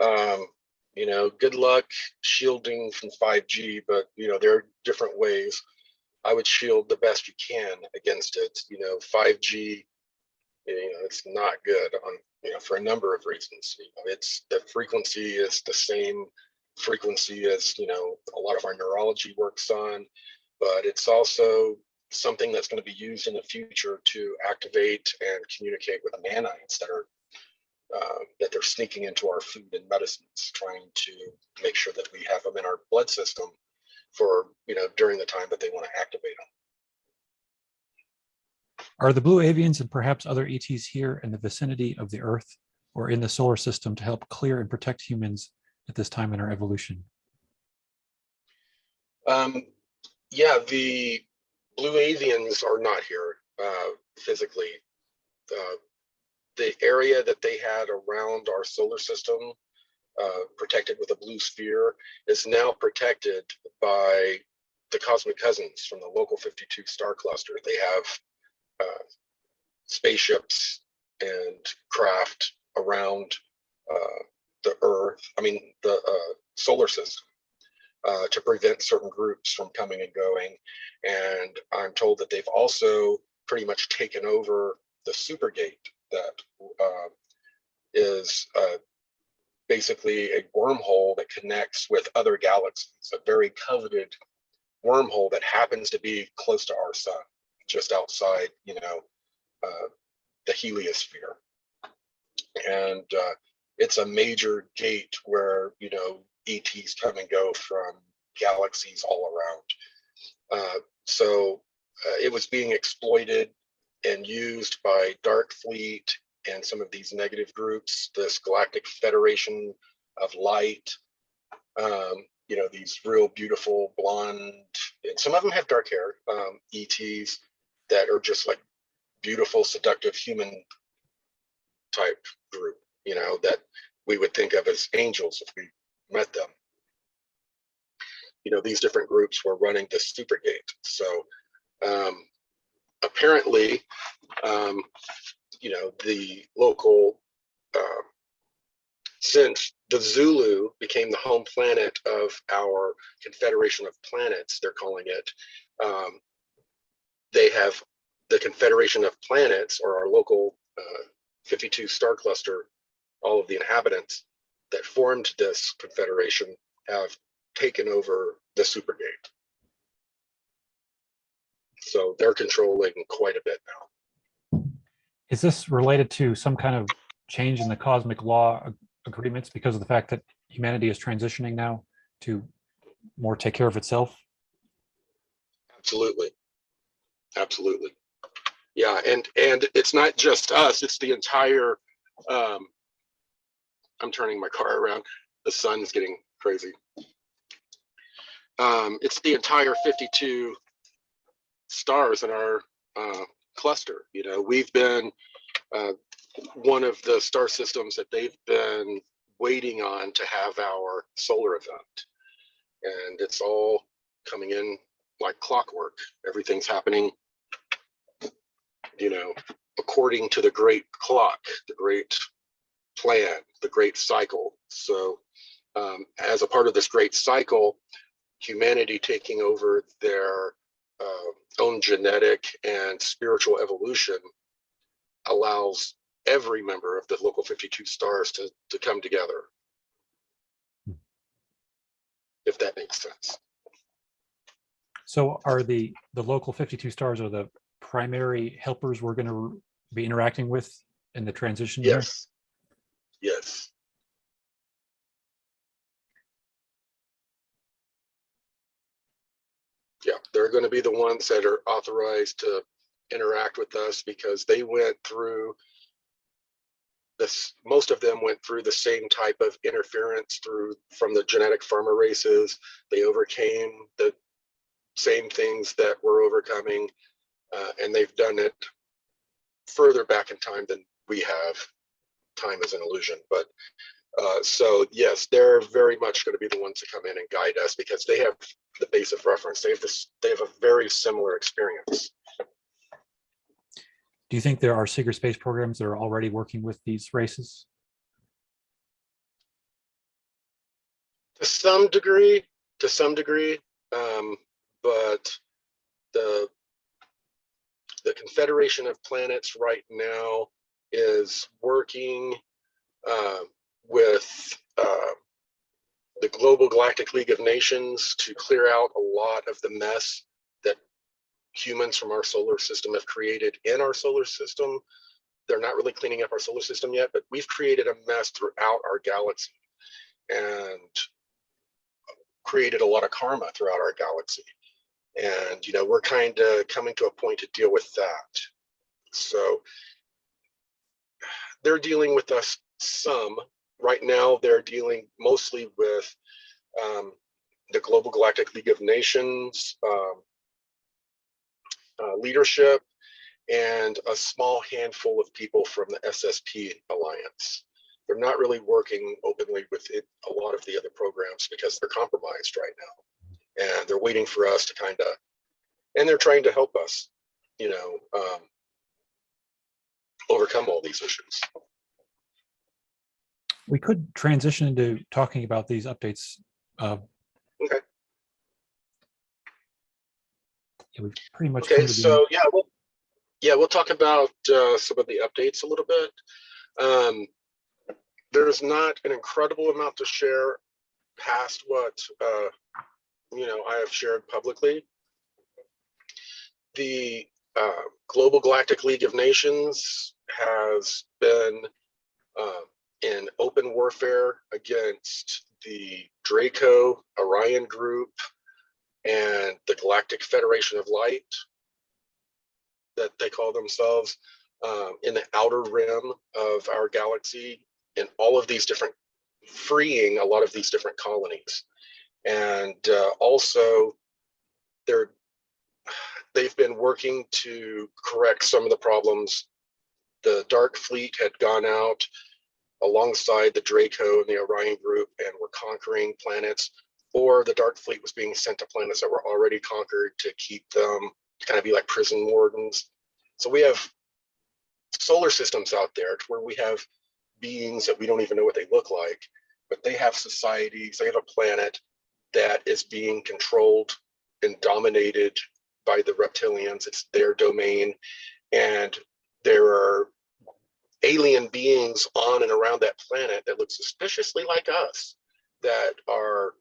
You know, good luck shielding from 5G, but you know, there are different ways. I would shield the best you can against it. You know, 5G, you know, it's not good on, you know, for a number of reasons. You know, it's the frequency is the same frequency as, you know, a lot of our neurology works on, but it's also something that's going to be used in the future to activate and communicate with nanites that they're sneaking into our food and medicines, trying to make sure that we have them in our blood system for, you know, during the time that they want to activate them. Are the blue avians and perhaps other ETs here in the vicinity of the Earth or in the solar system to help clear and protect humans at this time in our evolution? Yeah, the blue avians are not here physically. The area that they had around our solar system, protected with a blue sphere, is now protected by the cosmic cousins from the local 52 star cluster. They have spaceships and craft around the Earth, the solar system, to prevent certain groups from coming and going. And I'm told that they've also pretty much taken over the supergate that is basically a wormhole that connects with other galaxies, a very coveted wormhole that happens to be close to our sun, just outside, you know, the heliosphere. And it's a major gate where, ETs come and go from galaxies all around. So it was being exploited and used by Dark Fleet and some of these negative groups, this Galactic Federation of Light, these real beautiful blonde, and some of them have dark hair, ETs that are just like beautiful, seductive human type group, that we would think of as angels if we met them. These different groups were running the Supergate. So apparently, the local, since the Zulu became the home planet of our Confederation of Planets, they're calling it, they have the Confederation of Planets, or our local 52 star cluster, all of the inhabitants that formed this confederation have taken over the Supergate. So they're controlling quite a bit now. Is this related to some kind of change in the cosmic law agreements because of the fact that humanity is transitioning now to more take care of itself? Absolutely. Absolutely. Yeah, and it's not just us, it's the entire, I'm turning my car around, the sun's getting crazy. It's the entire 52 stars in our cluster. We've been one of the star systems that they've been waiting on to have our solar event. And it's all coming in like clockwork. Everything's happening, according to the great clock, the great plan, the great cycle. So as a part of this great cycle, humanity taking over their own genetic and spiritual evolution allows every member of the local 52 stars to come together, if that makes sense. So are the local 52 stars are the primary helpers we're going to be interacting with in the transition here? Yes. Yes. Yeah, they're going to be the ones that are authorized to interact with us because they went through this. Most of them went through the same type of interference from the genetic pharma races. They overcame the same things that we're overcoming, and they've done it further back in time than we have. Time is an illusion, but so yes, they're very much going to be the ones to come in and guide us because they have the base of reference. They have a very similar experience. Do you think there are secret space programs that are already working with these races? To some degree, but the Confederation of Planets right now is working with the Global Galactic League of Nations to clear out a lot of the mess that humans from our solar system have created in our solar system. They're not really cleaning up our solar system yet, but we've created a mess throughout our galaxy and created a lot of karma throughout our galaxy. And, we're kind of coming to a point to deal with that. So they're dealing with us some. Right now, they're dealing mostly with the Global Galactic League of Nations leadership and a small handful of people from the SSP alliance. They're not really working openly with a lot of the other programs because they're compromised right now. And they're waiting for us to and they're trying to help us, overcome all these issues. We could transition into talking about these updates. Okay. Yeah, we've pretty much. Okay. So we'll talk about some of the updates a little bit. There's not an incredible amount to share past what I have shared publicly. The Global Galactic League of Nations has been in open warfare against the Draco Orion group and the Galactic Federation of Light, that they call themselves, in the outer rim of our galaxy, and all of these different, freeing a lot of these different colonies. And also they've been working to correct some of the problems. The Dark Fleet had gone out alongside the Draco and the Orion group and were conquering planets, or the Dark Fleet was being sent to planets that were already conquered to keep them, to kind of be like prison wardens. So we have solar systems out there where we have beings that we don't even know what they look like, but they have societies, they have a planet that is being controlled and dominated by the reptilians. It's their domain, and there are alien beings on and around that planet that look suspiciously like us, that are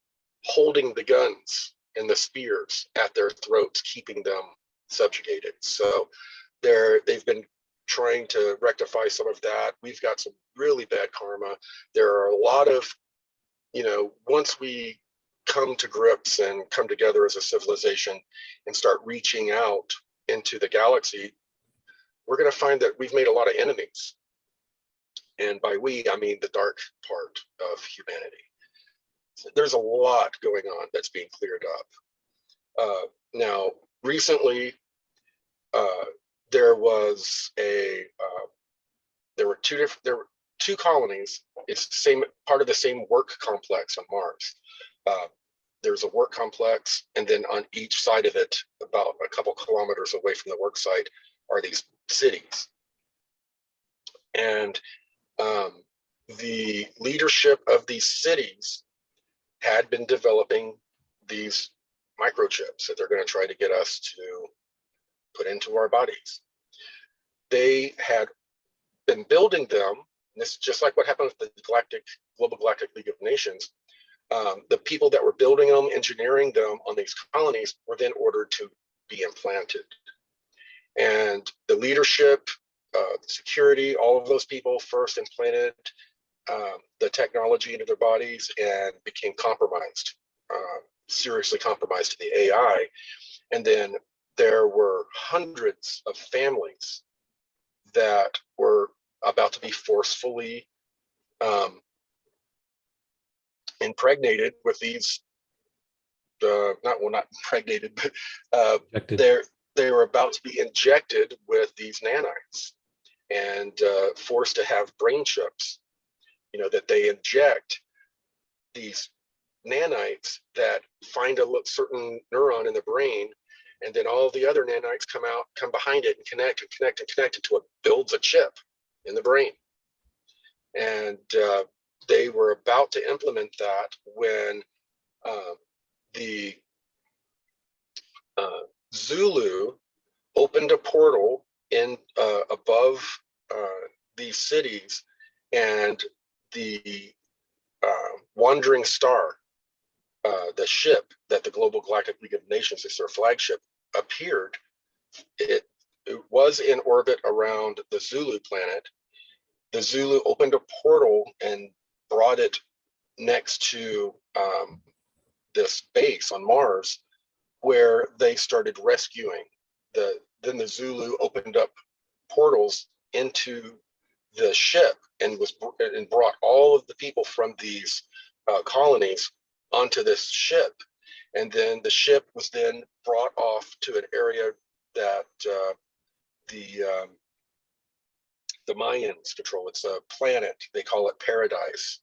holding the guns and the spears at their throats, keeping them subjugated. So they've been trying to rectify some of that. We've got some really bad karma. There are a lot of, once we come to grips and come together as a civilization and start reaching out into the galaxy, we're going to find that we've made a lot of enemies. And by we, I mean the dark part of humanity. So there's a lot going on that's being cleared up. Now, recently, there were two colonies. It's the same part of the same work complex on Mars. There's a work complex, and then on each side of it, about a couple kilometers away from the work site, are these cities. And the leadership of these cities had been developing these microchips that they're going to try to get us to put into our bodies. They had been building them, and this is just like what happened with the Global Galactic League of Nations. The people that were building them, engineering them on these colonies, were then ordered to be implanted. And the leadership, the security, all of those people first implanted the technology into their bodies and became compromised, seriously compromised to the AI. And then there were hundreds of families that were about to be forcefully impregnated with these, not impregnated, but they were about to be injected with these nanites and forced to have brain chips, that they inject these nanites that find a certain neuron in the brain, and then all the other nanites come behind it and connect until it builds a chip in the brain. And they were about to implement that when the Zulu opened a portal in above these cities, and the Wandering Star, the ship that the Global Galactic League of Nations is their flagship, appeared. It was in orbit around the Zulu planet. The Zulu opened a portal and brought it next to this base on Mars, where they started rescuing. Then the Zulu opened up portals into the ship and brought all of the people from these colonies onto this ship. And then the ship was then brought off to an area that the Mayans control. It's a planet, they call it Paradise,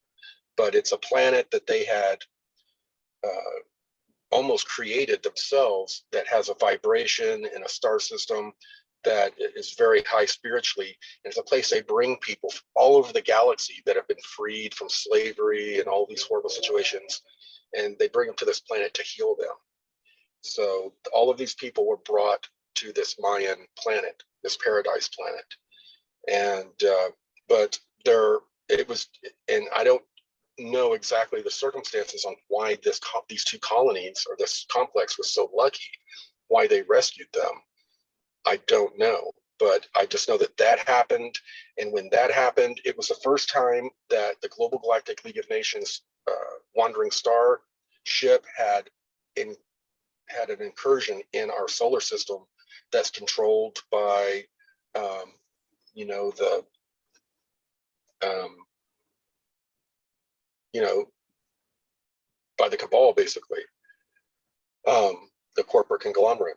but it's a planet that they had almost created themselves, that has a vibration and a star system that is very high spiritually. And it's a place they bring people from all over the galaxy that have been freed from slavery and all these horrible situations, and they bring them to this planet to heal them. So all of these people were brought to this Mayan planet, this Paradise planet. And but and I don't know exactly the circumstances on why these two colonies, or this complex, was so lucky, why they rescued them. I don't know, but I just know that that happened. And when that happened, it was the first time that the Global Galactic League of Nations Wandering Star ship had an incursion in our solar system that's controlled by, you know, the, you know, by the cabal, basically, the corporate conglomerate.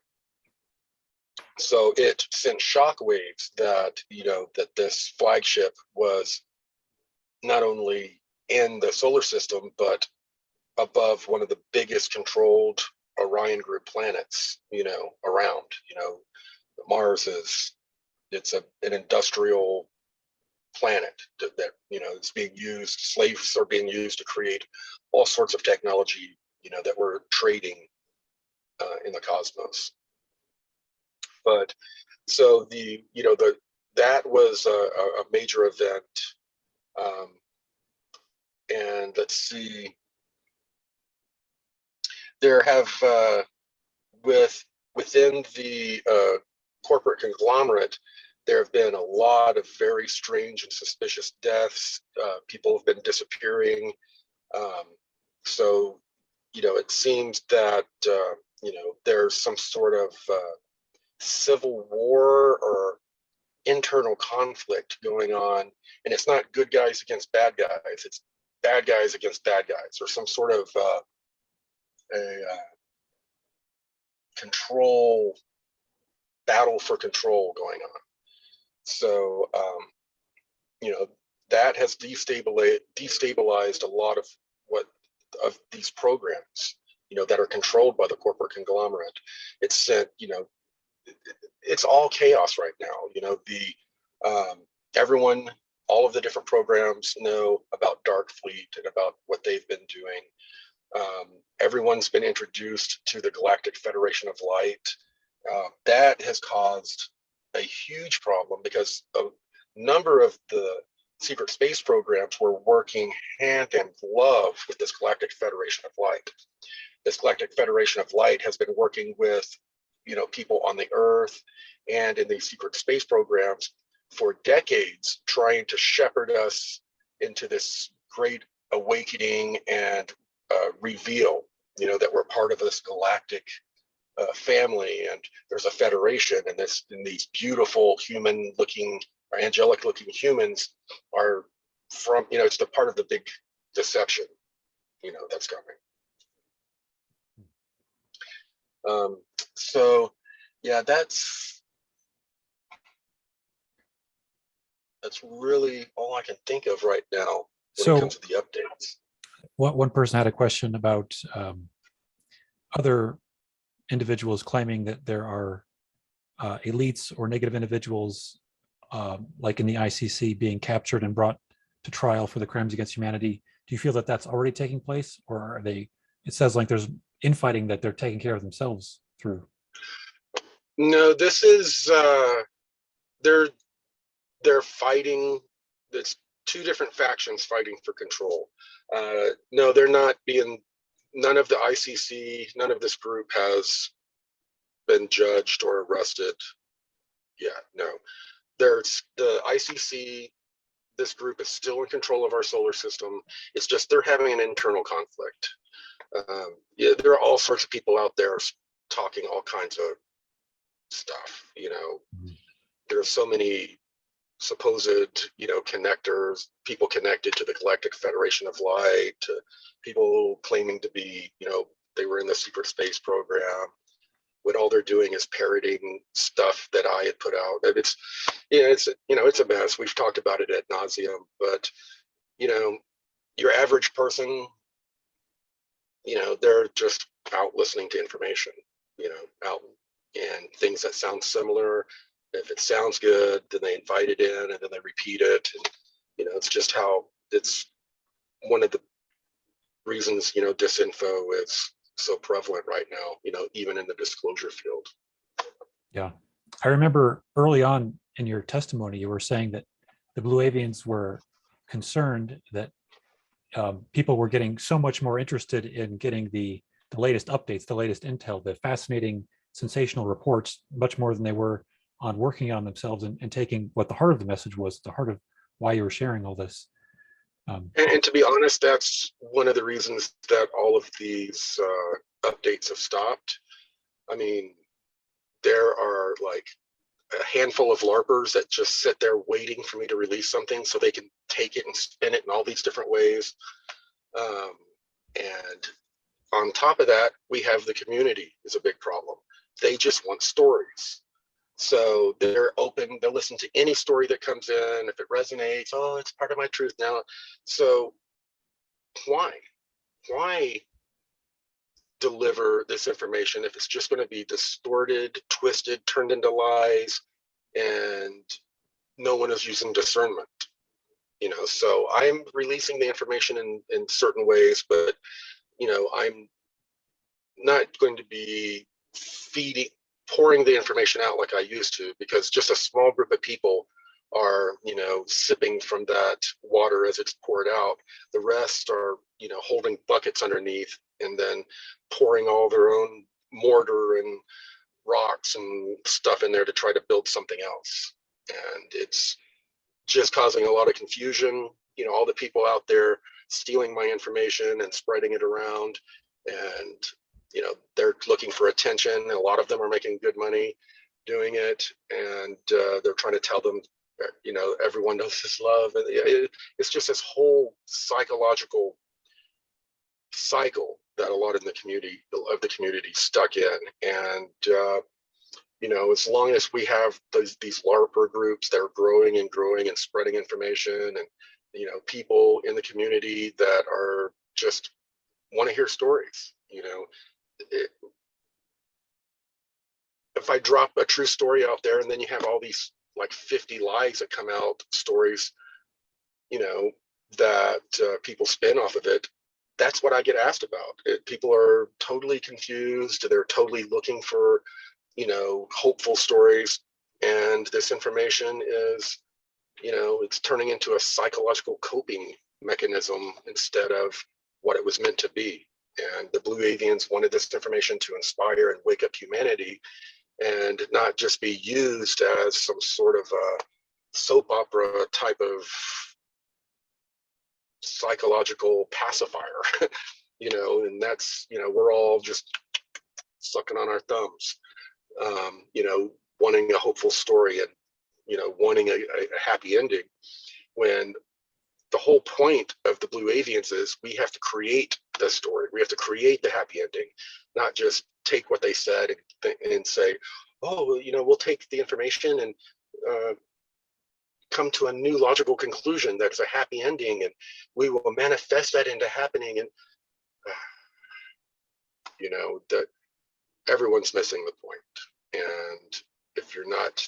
So it sent shockwaves that, you know, that this flagship was not only in the solar system, but above one of the biggest controlled Orion group planets, you know, around. You know, Mars is, it's an industrial planet that, you know, it's being used, slaves are being used to create all sorts of technology, you know, that we're trading in the cosmos. But so the, you know, that was a major event. And let's see, there have within the corporate conglomerate, there have been a lot of very strange and suspicious deaths. People have been disappearing. So, you know, it seems that, you know, there's some sort of civil war or internal conflict going on. And it's not good guys against bad guys. It's bad guys against bad guys, or some sort of control, battle for control going on. So, you know, that has destabilized a lot of these programs, you know, that are controlled by the corporate conglomerate. It's sent, you know, it's all chaos right now. You know, everyone, all of the different programs know about Dark Fleet and about what they've been doing. Everyone's been introduced to the Galactic Federation of Light. That has caused a huge problem because a number of the secret space programs were working hand in glove with this Galactic Federation of Light. This Galactic Federation of Light has been working with, you know, people on the Earth and in these secret space programs for decades, trying to shepherd us into this great awakening and reveal, you know, that we're part of this galactic family, and there's a federation, and these beautiful human-looking or angelic-looking humans are from, you know, it's the part of the big deception, you know, that's coming. So, yeah, that's really all I can think of right now when it comes to the updates. One person had a question about other individuals claiming that there are elites or negative individuals, like in the ICC, being captured and brought to trial for the crimes against humanity. Do you feel that that's already taking place, or are they? It says like there's infighting that they're taking care of themselves through. No, this is they're fighting. It's two different factions fighting for control. No, they're not being. None of the ICC, none of this group has been judged or arrested yet. No, there's the ICC. This group is still in control of our solar system. It's just they're having an internal conflict. Yeah, there are all sorts of people out there talking all kinds of stuff. You know, there's so many supposed, you know, connectors, people connected to the Galactic Federation of Light, to people claiming to be, you know, they were in the secret space program, when all they're doing is parroting stuff that I had put out. And it's, yeah, it's, you know, it's a mess. We've talked about it ad nauseum, but, you know, your average person, you know, they're just out listening to information, you know, out and things that sound similar. If it sounds good, then they invite it in and then they repeat it. And, you know, it's just how it's one of the reasons, you know, disinfo is so prevalent right now, you know, even in the disclosure field. Yeah. I remember early on in your testimony, you were saying that the Blue Avians were concerned that people were getting so much more interested in getting the latest updates, the latest intel, the fascinating, sensational reports, much more than they were on working on themselves and taking what the heart of the message was, the heart of why you were sharing all this. And to be honest, that's one of the reasons that all of these updates have stopped. I mean, there are like a handful of LARPers that just sit there waiting for me to release something so they can take it and spin it in all these different ways. And on top of that, we have the community is a big problem. They just want stories. So they're open, they'll listen to any story that comes in. If it resonates, oh, it's part of my truth now. So why deliver this information if it's just going to be distorted, twisted, turned into lies, and no one is using discernment? You know, so I'm releasing the information in certain ways, but you know, I'm not going to be pouring the information out like I used to, because just a small group of people are, you know, sipping from that water as it's poured out. The rest are, you know, holding buckets underneath and then pouring all their own mortar and rocks and stuff in there to try to build something else. And it's just causing a lot of confusion. You know, all the people out there stealing my information and spreading it around, and you know, they're looking for attention. A lot of them are making good money doing it, and they're trying to tell them, you know, everyone knows this love. And it's just this whole psychological cycle that a lot of the community stuck in. And you know, as long as we have these LARPer groups that are growing and growing and spreading information, and you know, people in the community that are just want to hear stories, you know. If I drop a true story out there and then you have all these like 50 lies that come out, stories, you know, that people spin off of it, that's what I get asked about. People are totally confused. They're totally looking for, you know, hopeful stories. And this information is, you know, it's turning into a psychological coping mechanism instead of what it was meant to be. And the Blue Avians wanted this information to inspire and wake up humanity, and not just be used as some sort of a soap opera type of psychological pacifier, you know. And that's, you know, we're all just sucking on our thumbs, you know, wanting a hopeful story and, you know, wanting a happy ending, when the whole point of the Blue Avians is we have to create the story. We have to create the happy ending, not just take what they said and say, oh, you know, we'll take the information and come to a new logical conclusion that's a happy ending, and we will manifest that into happening. And you know, that everyone's missing the point. And if you're not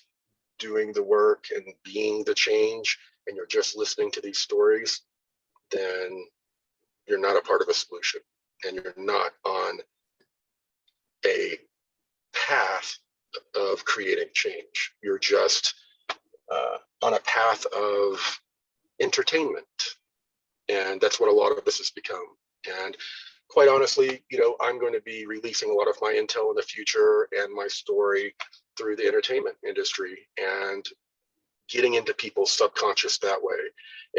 doing the work and being the change, and you're just listening to these stories, then you're not a part of a solution, and you're not on a path of creating change. You're just on a path of entertainment. And that's what a lot of this has become. And quite honestly, you know, I'm going to be releasing a lot of my intel in the future and my story through the entertainment industry, and getting into people's subconscious that way,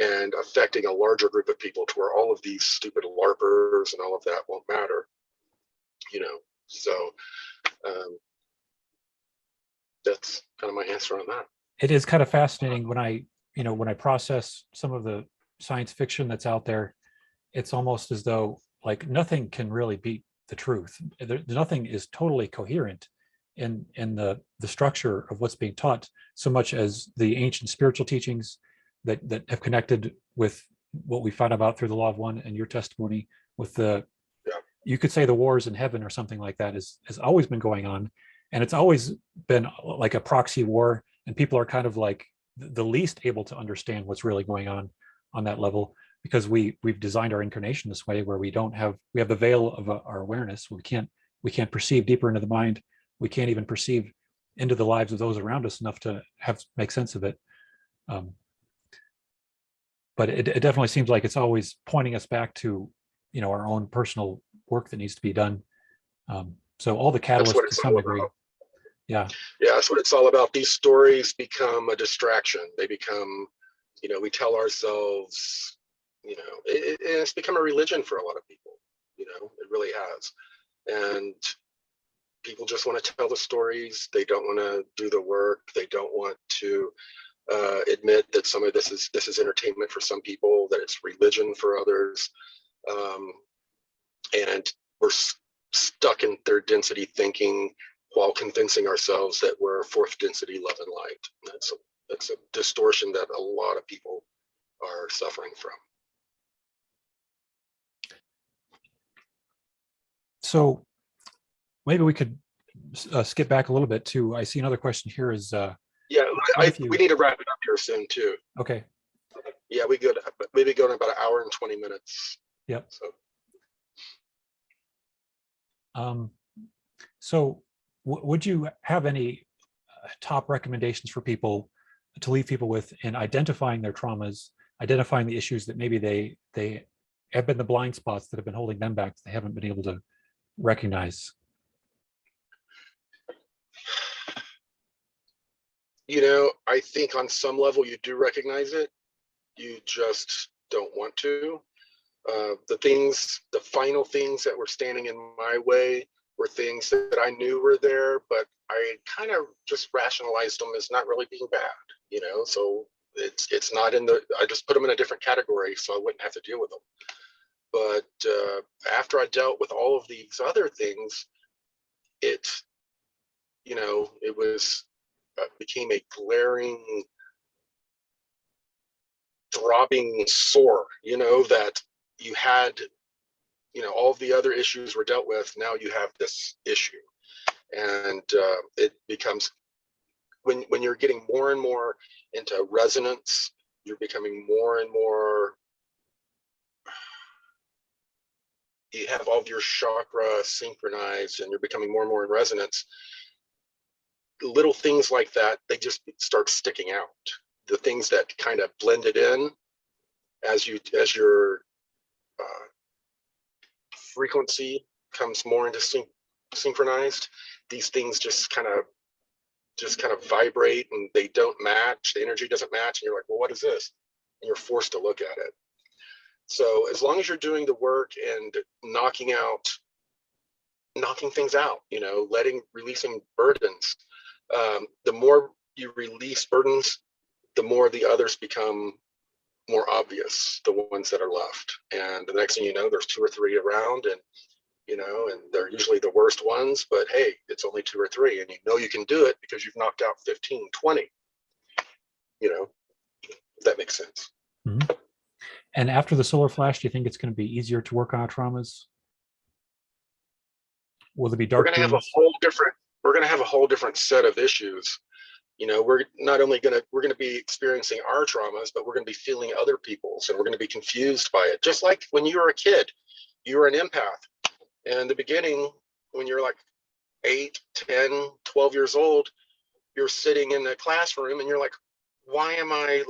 and affecting a larger group of people to where all of these stupid LARPers and all of that won't matter, you know. So that's kind of my answer on that. It is kind of fascinating when I process some of the science fiction that's out there. It's almost as though like nothing can really beat the truth. Nothing is totally coherent in the structure of what's being taught, so much as the ancient spiritual teachings that have connected with what we find about through the law of one and your testimony with the, you could say the wars in heaven or something like that has always been going on. And it's always been like a proxy war, and people are kind of like the least able to understand what's really going on that level, because we've designed our incarnation this way, where we have the veil of our awareness. We can't perceive deeper into the mind. We can't even perceive into the lives of those around us enough to make sense of it. But it definitely seems like it's always pointing us back to, you know, our own personal work that needs to be done. So all the catalysts to some degree. Yeah. Yeah, that's what it's all about. These stories become a distraction. They become, we tell ourselves, it's become a religion for a lot of people. It really has. And people just want to tell the stories. They don't want to do the work. They don't want to admit that some of this is entertainment for some people, that it's religion for others. And we're stuck in third density thinking while convincing ourselves that we're fourth density love and light. That's a distortion that a lot of people are suffering from. So maybe we could skip back a little bit too. I see another question here is yeah, we need to wrap it up here soon too. Okay. Yeah, we could maybe go in about an hour and 20 minutes. Yep. So would you have any top recommendations for people to leave people with in identifying their traumas, identifying the issues that maybe they have been the blind spots that have been holding them back, that they haven't been able to recognize? I think on some level you do recognize it. You just don't want to. The final things that were standing in my way were things that I knew were there, but I kind of just rationalized them as not really being bad, so it's not I just put them in a different category so I wouldn't have to deal with them. But after I dealt with all of these other things, it was became a glaring, throbbing sore, that you had, all of the other issues were dealt with. Now you have this issue. And it becomes, when you're getting more and more into resonance, you're becoming more and more, you have all of your chakra synchronized and you're becoming more and more in resonance. Little things like that, they just start sticking out. The things that kind of blended in as your frequency comes more into synchronized, these things just kind of vibrate and they don't match. The energy doesn't match, and you're like, well, what is this? And you're forced to look at it. So as long as you're doing the work and knocking things out, releasing burdens, the more you release burdens, the more the others become more obvious, the ones that are left. And the next thing you know, there's 2 or 3 around, and and they're usually the worst ones, but hey, it's only 2 or 3, and you can do it because you've knocked out 15, 20, if that makes sense. Mm-hmm. And after the solar flash, do you think it's going to be easier to work on our traumas? Will there be dark? We're going to have a whole different set of issues. We're not only we're going to be experiencing our traumas, but we're going to be feeling other people's, and we're going to be confused by it. Just like when you were a kid, you were an empath. And in the beginning, when you're like 8, 10, 12 years old, you're sitting in the classroom and you're like, why am I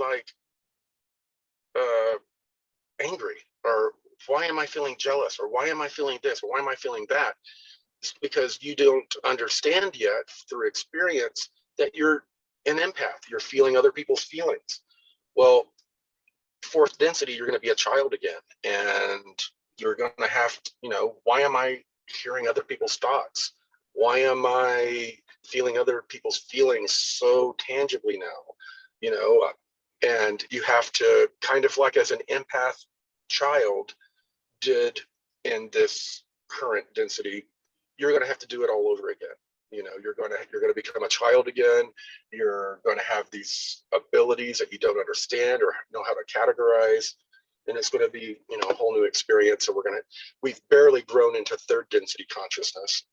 angry? Or why am I feeling jealous? Or why am I feeling this? Or why am I feeling that? It's because you don't understand yet through experience that you're an empath. You're feeling other people's feelings. Well, fourth density, you're going to be a child again. And you're going to have to, why am I hearing other people's thoughts? Why am I feeling other people's feelings so tangibly now? And you have to kind of like as an empath child did in this current density, you're going to have to do it all over again. You're going to become a child again. You're going to have these abilities that you don't understand or know how to categorize. And it's going to be, a whole new experience. And we've barely grown into third density consciousness,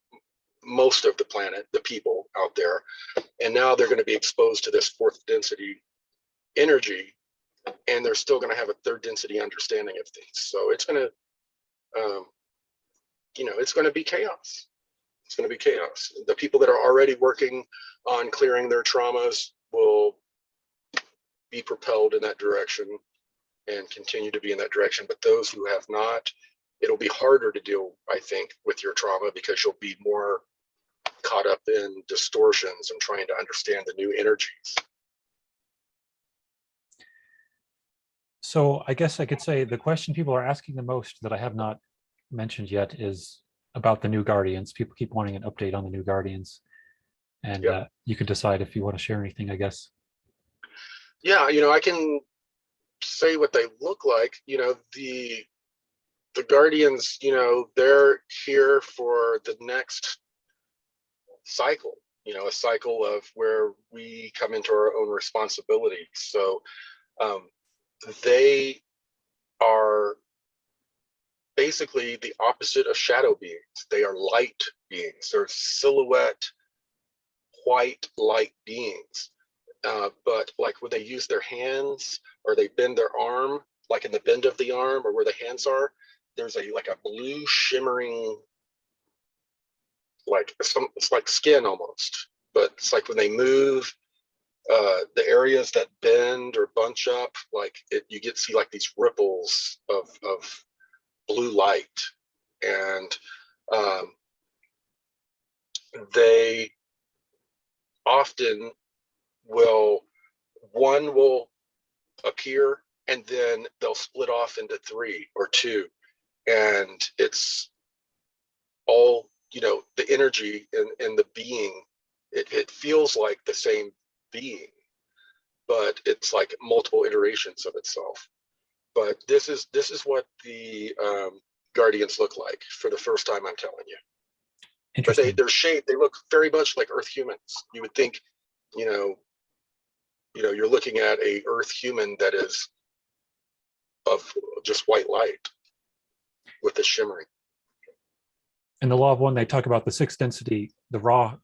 most of the planet, the people out there. And now they're going to be exposed to this fourth density energy, and they're still going to have a third density understanding of things. So it's going to, it's going to be chaos. It's going to be chaos. The people that are already working on clearing their traumas will be propelled in that direction and continue to be in that direction. But those who have not, it'll be harder to deal, I think, with your trauma because you'll be more caught up in distortions and trying to understand the new energies. So I guess I could say the question people are asking the most that I have not mentioned yet is about the new Guardians. People keep wanting an update on the new Guardians. And Yep. you can decide if you want to share anything, I guess. Yeah, I can say what they look like. The Guardians, they're here for the next cycle, a cycle of where we come into our own responsibility. So they are basically the opposite of shadow beings. They are light beings. They're silhouette, white light beings. But like when they use their hands or they bend their arm, like in the bend of the arm or where the hands are, there's like a blue shimmering, it's like skin almost, but it's like when they move, the areas that bend or bunch up, you get see like these ripples of blue light, and they often one will appear and then they'll split off into 3 or 2, and it's all the energy and the being, it feels like the same being, but it's like multiple iterations of itself. But this is what the Guardians look like for the first time, I'm telling you. But they're shaped, they look very much like Earth humans. You would think, you're looking at a Earth human that is of just white light with the shimmering. In the law of one, they talk about the 6th density, the raw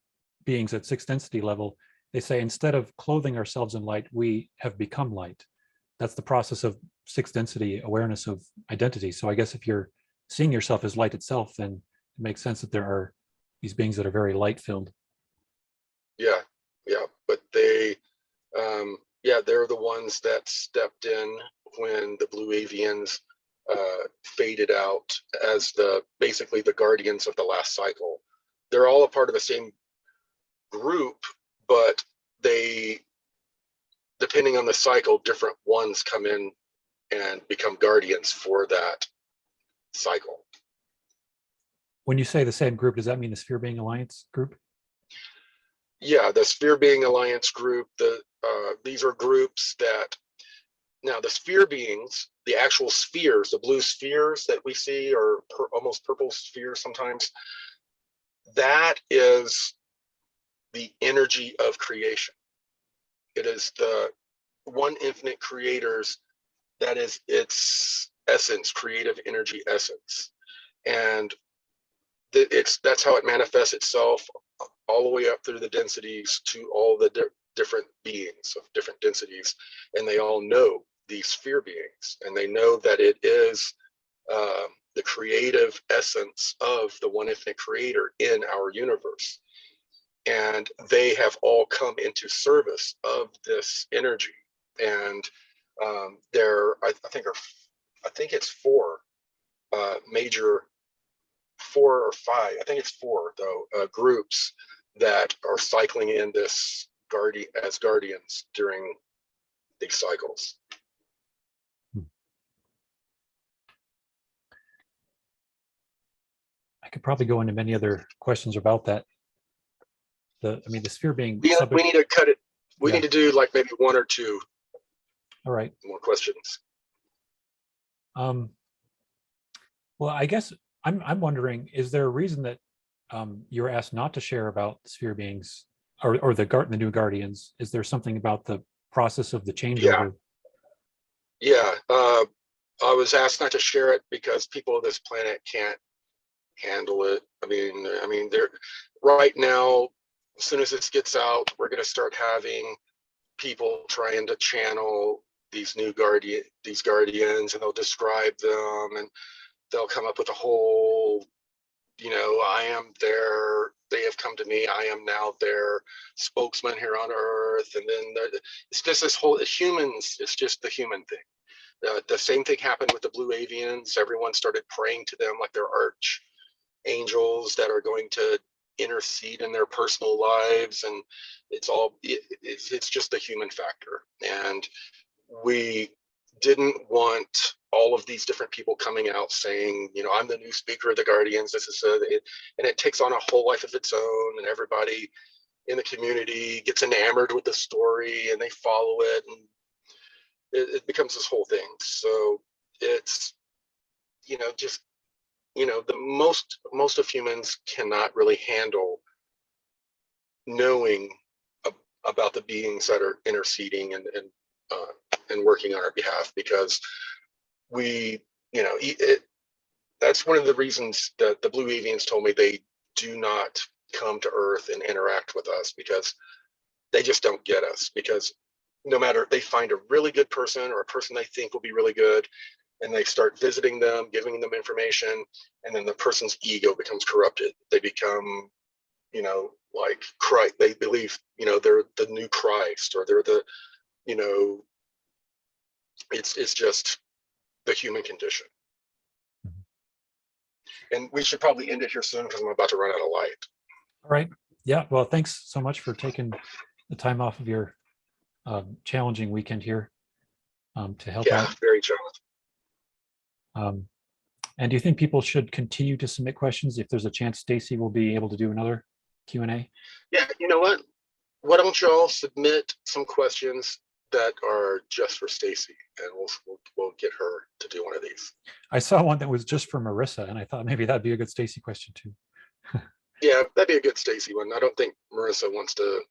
beings at 6th density level. They say instead of clothing ourselves in light, we have become light. That's the process of 6th density awareness of identity. So I guess if you're seeing yourself as light itself, then it makes sense that there are these beings that are very light filled. Yeah, but they're the ones that stepped in when the blue avians faded out as basically the Guardians of the last cycle. They're all a part of the same group, but depending on the cycle, different ones come in and become Guardians for that cycle. When you say the same group, does that mean the Sphere Being Alliance group? Yeah, the Sphere Being Alliance group. These are groups that, now the sphere beings, the actual spheres, the blue spheres that we see, or almost purple spheres sometimes, that is the energy of creation. It is the one infinite creators, that is its essence, creative energy essence. And that's how it manifests itself all the way up through the densities to all the different beings of different densities. And they all know these sphere beings, and they know that it is the creative essence of the one infinite creator in our universe. And they have all come into service of this energy. And I think it's 4 major, 4 or 5, I think it's 4 though, groups that are cycling in this as Guardians during these cycles. I could probably go into many other questions about that. The sphere being. We need to cut it. We need to do like maybe 1 or 2. All right. More questions. Well, I guess I'm wondering: is there a reason that you were asked not to share about sphere beings or the new Guardians? Is there something about the process of the changeover? Yeah. I was asked not to share it because people of this planet can't handle it. I mean, they're right now. As soon as this gets out, we're going to start having people trying to channel these guardians, and they'll describe them, and they'll come up with a whole, I am their, they have come to me, I am now their spokesman here on Earth. And then it's just this whole humans. It's just the human thing. The same thing happened with the blue avians. Everyone started praying to them like they're archangels that are going to intercede in their personal lives, and it's just the human factor. And we didn't want all of these different people coming out saying, you know, I'm the new speaker of the Guardians, this is and it takes on a whole life of its own, and everybody in the community gets enamored with the story and they follow it, and it becomes this whole thing. So it's, you know, just, you know, the most of humans cannot really handle knowing about the beings that are interceding and working on our behalf, because we, you know, that's one of the reasons that the Blue Avians told me they do not come to Earth and interact with us, because they just don't get us. Because no matter, they find a really good person or a person they think will be really good, and they start visiting them, giving them information, and then the person's ego becomes corrupted. They become, you know, like Christ. They believe, you know, they're the new Christ, or they're the, you know, it's just the human condition. And we should probably end it here soon because I'm about to run out of light. All right. Yeah. Well, thanks so much for taking the time off of your challenging weekend here to help out. Yeah, very challenging. And do you think people should continue to submit questions if there's a chance Stacy will be able to do another Q&A? Yeah, you know what? Why don't y'all submit some questions that are just for Stacy, and we'll get her to do one of these. I saw one that was just for Marissa, and I thought maybe that'd be a good Stacy question too. Yeah, that'd be a good Stacy one. I don't think Marissa wants to,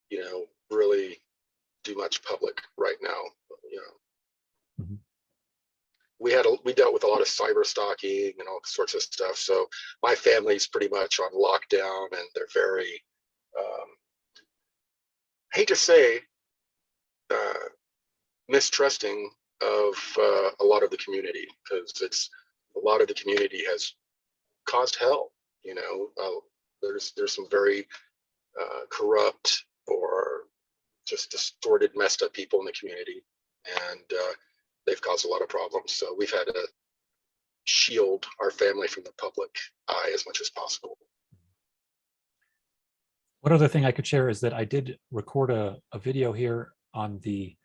you know, really do much public right now. You know, we dealt with a lot of cyber stalking and all sorts of stuff. So my family's pretty much on lockdown, and they're very, I hate to say, mistrusting of a lot of the community, because a lot of the community has caused hell. You know, there's some very corrupt or just distorted, messed up people in the community, and they've caused a lot of problems. So we've had to shield our family from the public eye as much as possible. One other thing I could share is that I did record a video here on the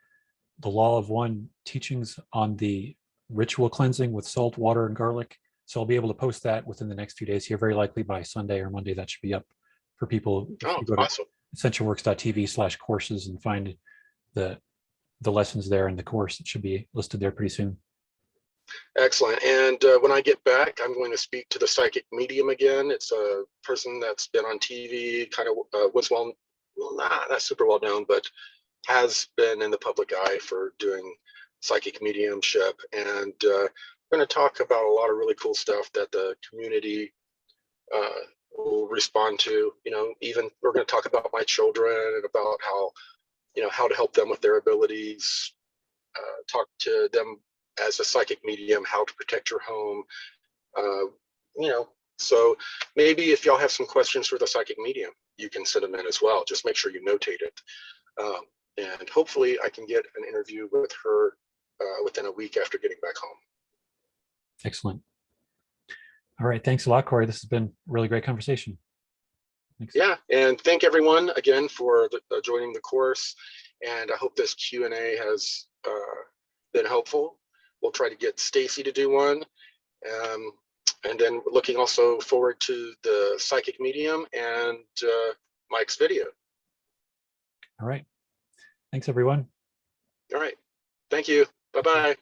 Law of One teachings on the ritual cleansing with salt, water, and garlic. So I'll be able to post that within the next few days here, very likely by Sunday or Monday. That should be up for people. Oh, you go awesome. to essentialworks.tv/courses and find the lessons there in the course. It should be listed there pretty soon. Excellent. And when I get back, I'm going to speak to the psychic medium again. It's a person that's been on TV, kind of was not super well known, but has been in the public eye for doing psychic mediumship. And we're going to talk about a lot of really cool stuff that the community will respond to. You know, even we're going to talk about my children and about how, you know, how to help them with their abilities, talk to them as a psychic medium, how to protect your home. You know, so maybe if y'all have some questions for the psychic medium, you can send them in as well. Just make sure you notate it. And hopefully I can get an interview with her within a week after getting back home. Excellent. All right. Thanks a lot, Corey. This has been a really great conversation. Thanks. Yeah, and thank everyone again for joining the course. And I hope this Q&A has been helpful. We'll try to get Stacy to do one. And then looking also forward to the psychic medium and Mike's video. All right. Thanks, everyone. All right. Thank you. Bye-bye.